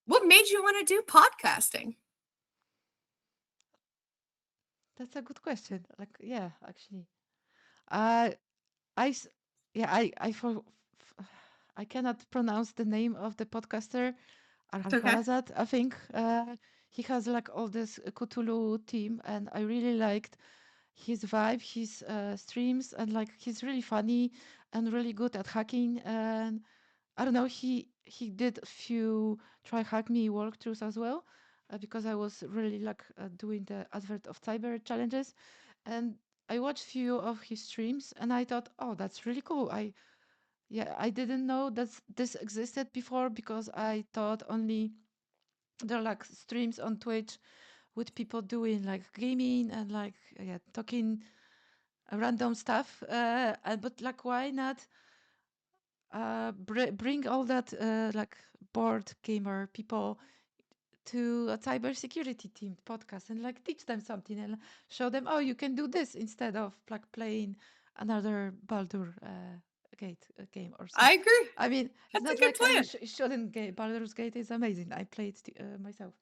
what made you want to do podcasting? That's a good question. Like, yeah, actually. Uh, I, s- yeah, I cannot pronounce the name of the podcaster, It's okay. 𝙄𝙤𝙙𝙤𝙤, I think. He has like all this Cthulhu team, and I really liked his vibe, his streams, and like he's really funny and really good at hacking. And I don't know, he did a few try hack me walkthroughs as well, because I was really like doing the advert of cyber challenges, and I watched few of his streams, and I thought, oh, that's really cool. I didn't know that this existed before, because I thought only there are like streams on Twitch with people doing like gaming and like, yeah, talking random stuff. But like, why not bring all that like board gamer people to a cybersecurity team podcast and like teach them something and show them, oh, you can do this instead of like playing another Baldur Gate game or I something. agree. I mean, it's That's a not good like you plan. shouldn't get Baldur's Gate is amazing. I played myself,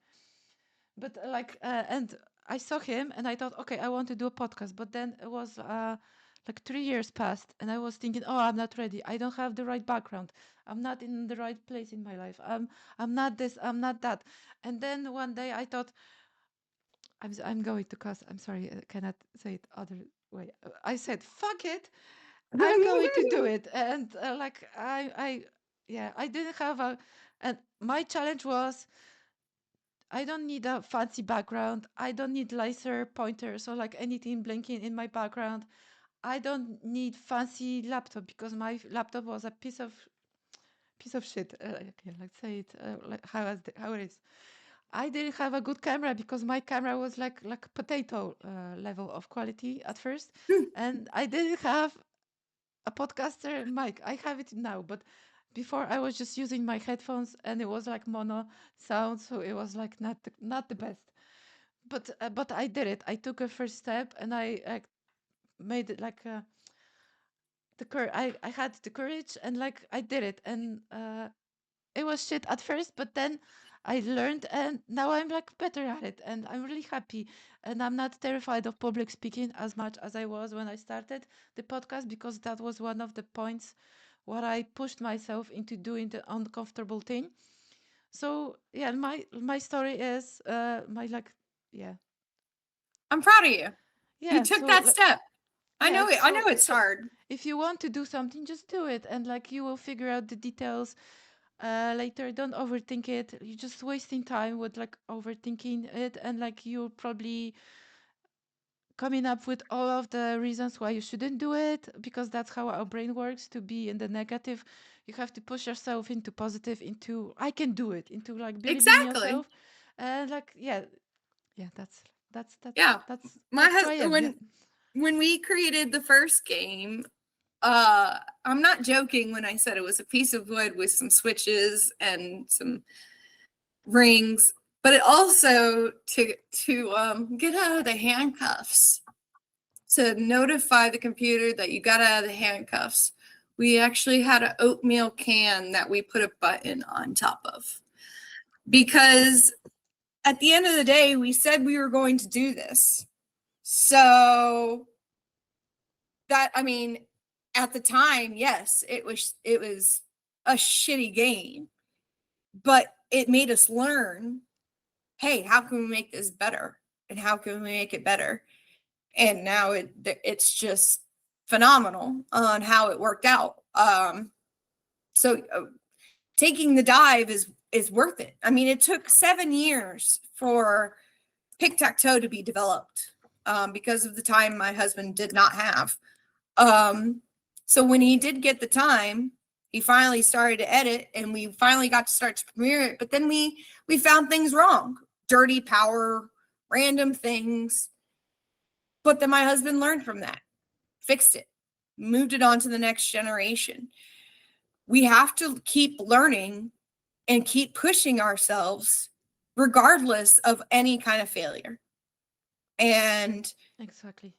but and I saw him and I thought, okay, I want to do a podcast. But then it was like 3 years passed, and I was thinking, oh, I'm not ready. I don't have the right background. I'm not in the right place in my life. I'm not this. I'm not that. And then one day I thought, I'm going to cuss. I'm sorry, I cannot say it other way. I said, fuck it. I'm going to do it. And yeah, I didn't have a, and my challenge was, I don't need a fancy background. I don't need laser pointers or like anything blinking in my background. I don't need fancy laptop, because my laptop was a piece of shit. Okay, let's say it like how it is. I didn't have a good camera, because my camera was like potato level of quality at first, and I didn't have a podcaster mic. I have it now, but before I was just using my headphones, and it was like mono sound, so it was like not the best. But I did it. I took a first step, and I made it like I had the courage, and like I did it, and it was shit at first, but then I learned, and now I'm like better at it, and I'm really happy, and I'm not terrified of public speaking as much as I was when I started the podcast, because that was one of the points where I pushed myself into doing the uncomfortable thing. So yeah, my story is my like, yeah. I'm proud of you. You Yeah, took so that step. I yeah, know it. I know so it's so hard. if you want to do something, just do it, and like you will figure out the details later. Don't overthink it. You're just wasting time with like overthinking it, and like you're probably coming up with all of the reasons why you shouldn't do it, because that's how our brain works. To be in the negative, you have to push yourself into positive, into I can do it, into like believing in Exactly. yourself, and like yeah, that's that's Yeah. that's My that's who I husband am. Yeah. when we created the first game, I'm not joking when I said it was a piece of wood with some switches and some rings, but it also to get out of the handcuffs, to notify the computer that you got out of the handcuffs. We actually had an oatmeal can that we put a button on top of, because at the end of the day, we said we were going to do this. So that, I mean, at the time, yes, it was a shitty game, but it made us learn, hey, how can we make this better? And how can we make it better? And now it's just phenomenal on how it worked out. So taking the dive is worth it. I mean, it took 7 years for tic-tac-toe to be developed, because of the time my husband did not have. So when he did get the time, he finally started to edit, and we finally got to start to premiere it. But then we found things wrong, dirty power, random things. But then my husband learned from that, fixed it, moved it on to the next generation. We have to keep learning and keep pushing ourselves regardless of any kind of failure. And Exactly.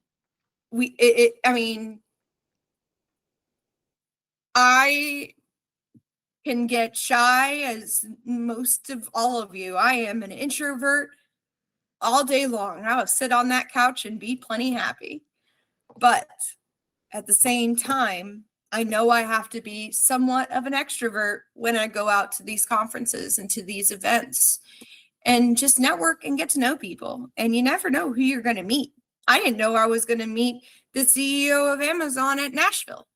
I mean, I can get shy as most of all of you. I am an introvert all day long. I will sit on that couch and be plenty happy. But at the same time, I know I have to be somewhat of an extrovert when I go out to these conferences and to these events and just network and get to know people. And you never know who you're going to meet. I didn't know I was going to meet the CEO of Amazon at Nashville.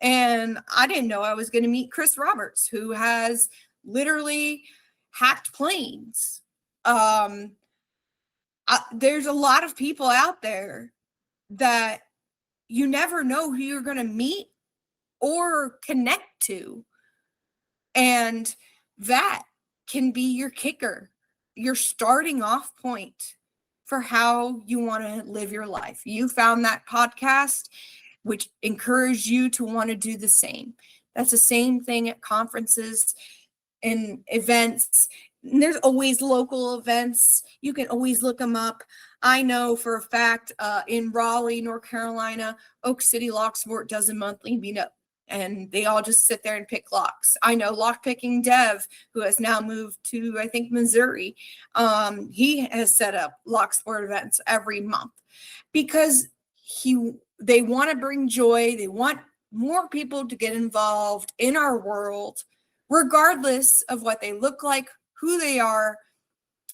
And I didn't know I was going to meet Chris Roberts, who has literally hacked planes. There's a lot of people out there that you never know who you're going to meet or connect to. And that can be your kicker, your starting off point for how you want to live your life. You found that podcast, which encouraged you to want to do the same. That's the same thing at conferences and events. And there's always local events. You can always look them up. I know for a fact in Raleigh, North Carolina, Oak City Locksport does a monthly meetup. And they all just sit there and pick locks. I know lockpicking Dev, who has now moved to, I think, Missouri. He has set up locksport events every month because they want to bring joy. They want more people to get involved in our world, regardless of what they look like, who they are.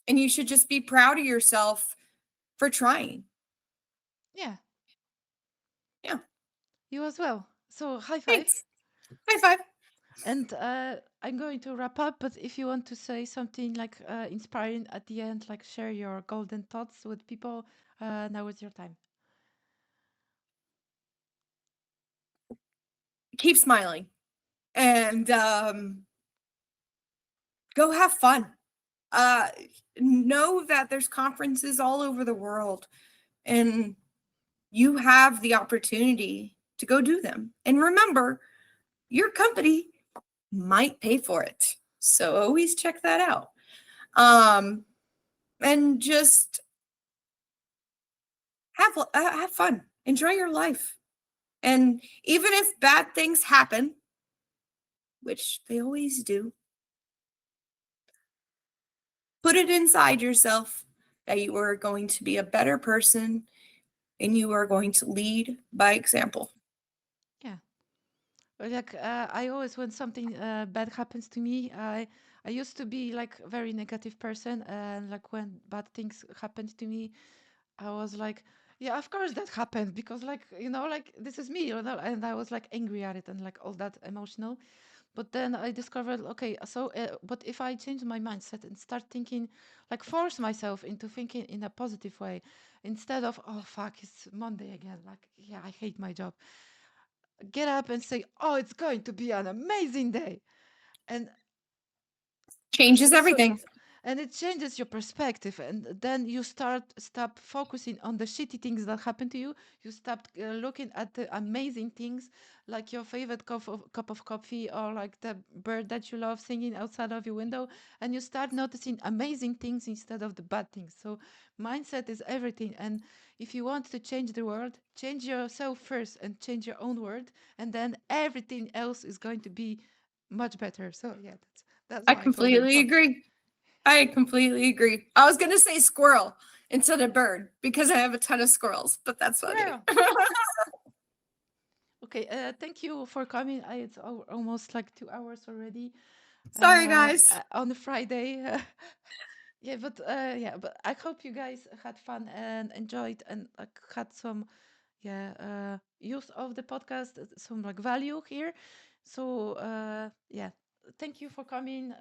And you should just be proud of yourself for trying. Yeah, Yeah. you as well. So high five. Thanks. High five. And I'm going to wrap up, but if you want to say something like inspiring at the end, like share your golden thoughts with people, now is your time. Keep smiling and go have fun. Uh, know that there's conferences all over the world and you have the opportunity to go do them. And remember, your company might pay for it. So always check that out. And just have fun. Enjoy your life. And even if bad things happen, which they always do, put it inside yourself that you are going to be a better person and you are going to lead by example. Yeah. Like I always, when something bad happens to me, I used to be like a very negative person, and like when bad things happened to me, I was like, yeah, of course that happened because like like this is me, and I was like angry at it and like all that emotional. But then I discovered, okay, so but if I change my mindset and start thinking, like force myself into thinking in a positive way, instead of oh fuck, it's Monday again, like yeah, I hate my job. Get up and say, oh, it's going to be an amazing day, and Changes so everything. and it changes your perspective, and then you stop focusing on the shitty things that happen to you. You stop looking at the amazing things, like your favorite cup of coffee, or like the bird that you love singing outside of your window, and you start noticing amazing things instead of the bad things. So mindset is everything, and if you want to change the world, change yourself first and change your own world, and then everything else is going to be much better. So yeah, that's I my golden completely thought. agree. I completely agree. I was going to say squirrel instead of bird because I have a ton of squirrels, but that's funny. Squirrel. Okay, thank you for coming. It's almost like 2 hours already Sorry, guys. on a Friday. Yeah, but I hope you guys had fun and enjoyed and had some use of the podcast, some like value here. So yeah, thank you for coming.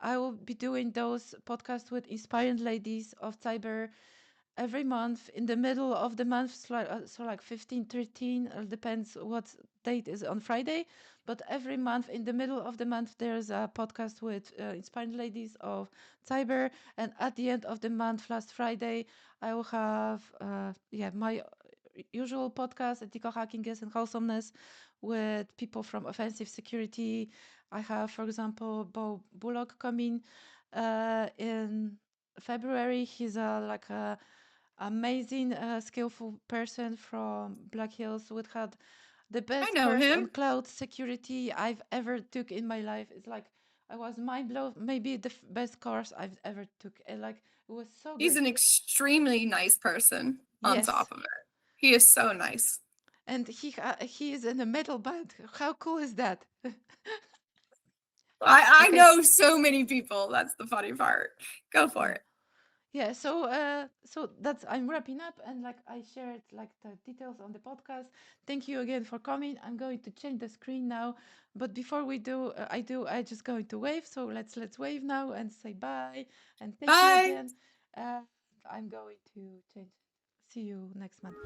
I will be doing those podcasts with inspiring ladies of cyber every month in the middle of the month, so like 15 13, depends what date is on Friday, but every month in the middle of the month there's a podcast with inspiring ladies of cyber, and at the end of the month, last Friday, I will have my usual podcast, ethical hacking and wholesomeness, with people from offensive security. I have, for example, Bo Bullock coming in February. He's a like a amazing, skillful person from Black Hills who had the I best know course on him. cloud security I've ever took in my life. It's like I was mind blown. Maybe the best course I've ever took. And like it was so He's good. an extremely nice person on Yes, top of it. He is so nice. and he is in a metal band. How cool is that? I Okay. know so many people. That's the funny part. Go for Yeah. it. Yeah, so that's I'm wrapping up, and like I shared like the details on the podcast. Thank you again for coming. I'm going to change the screen now, but before we do, I just going to wave. So let's wave now and say bye and thank you Bye. again. Uh, I'm going to change. See you next month.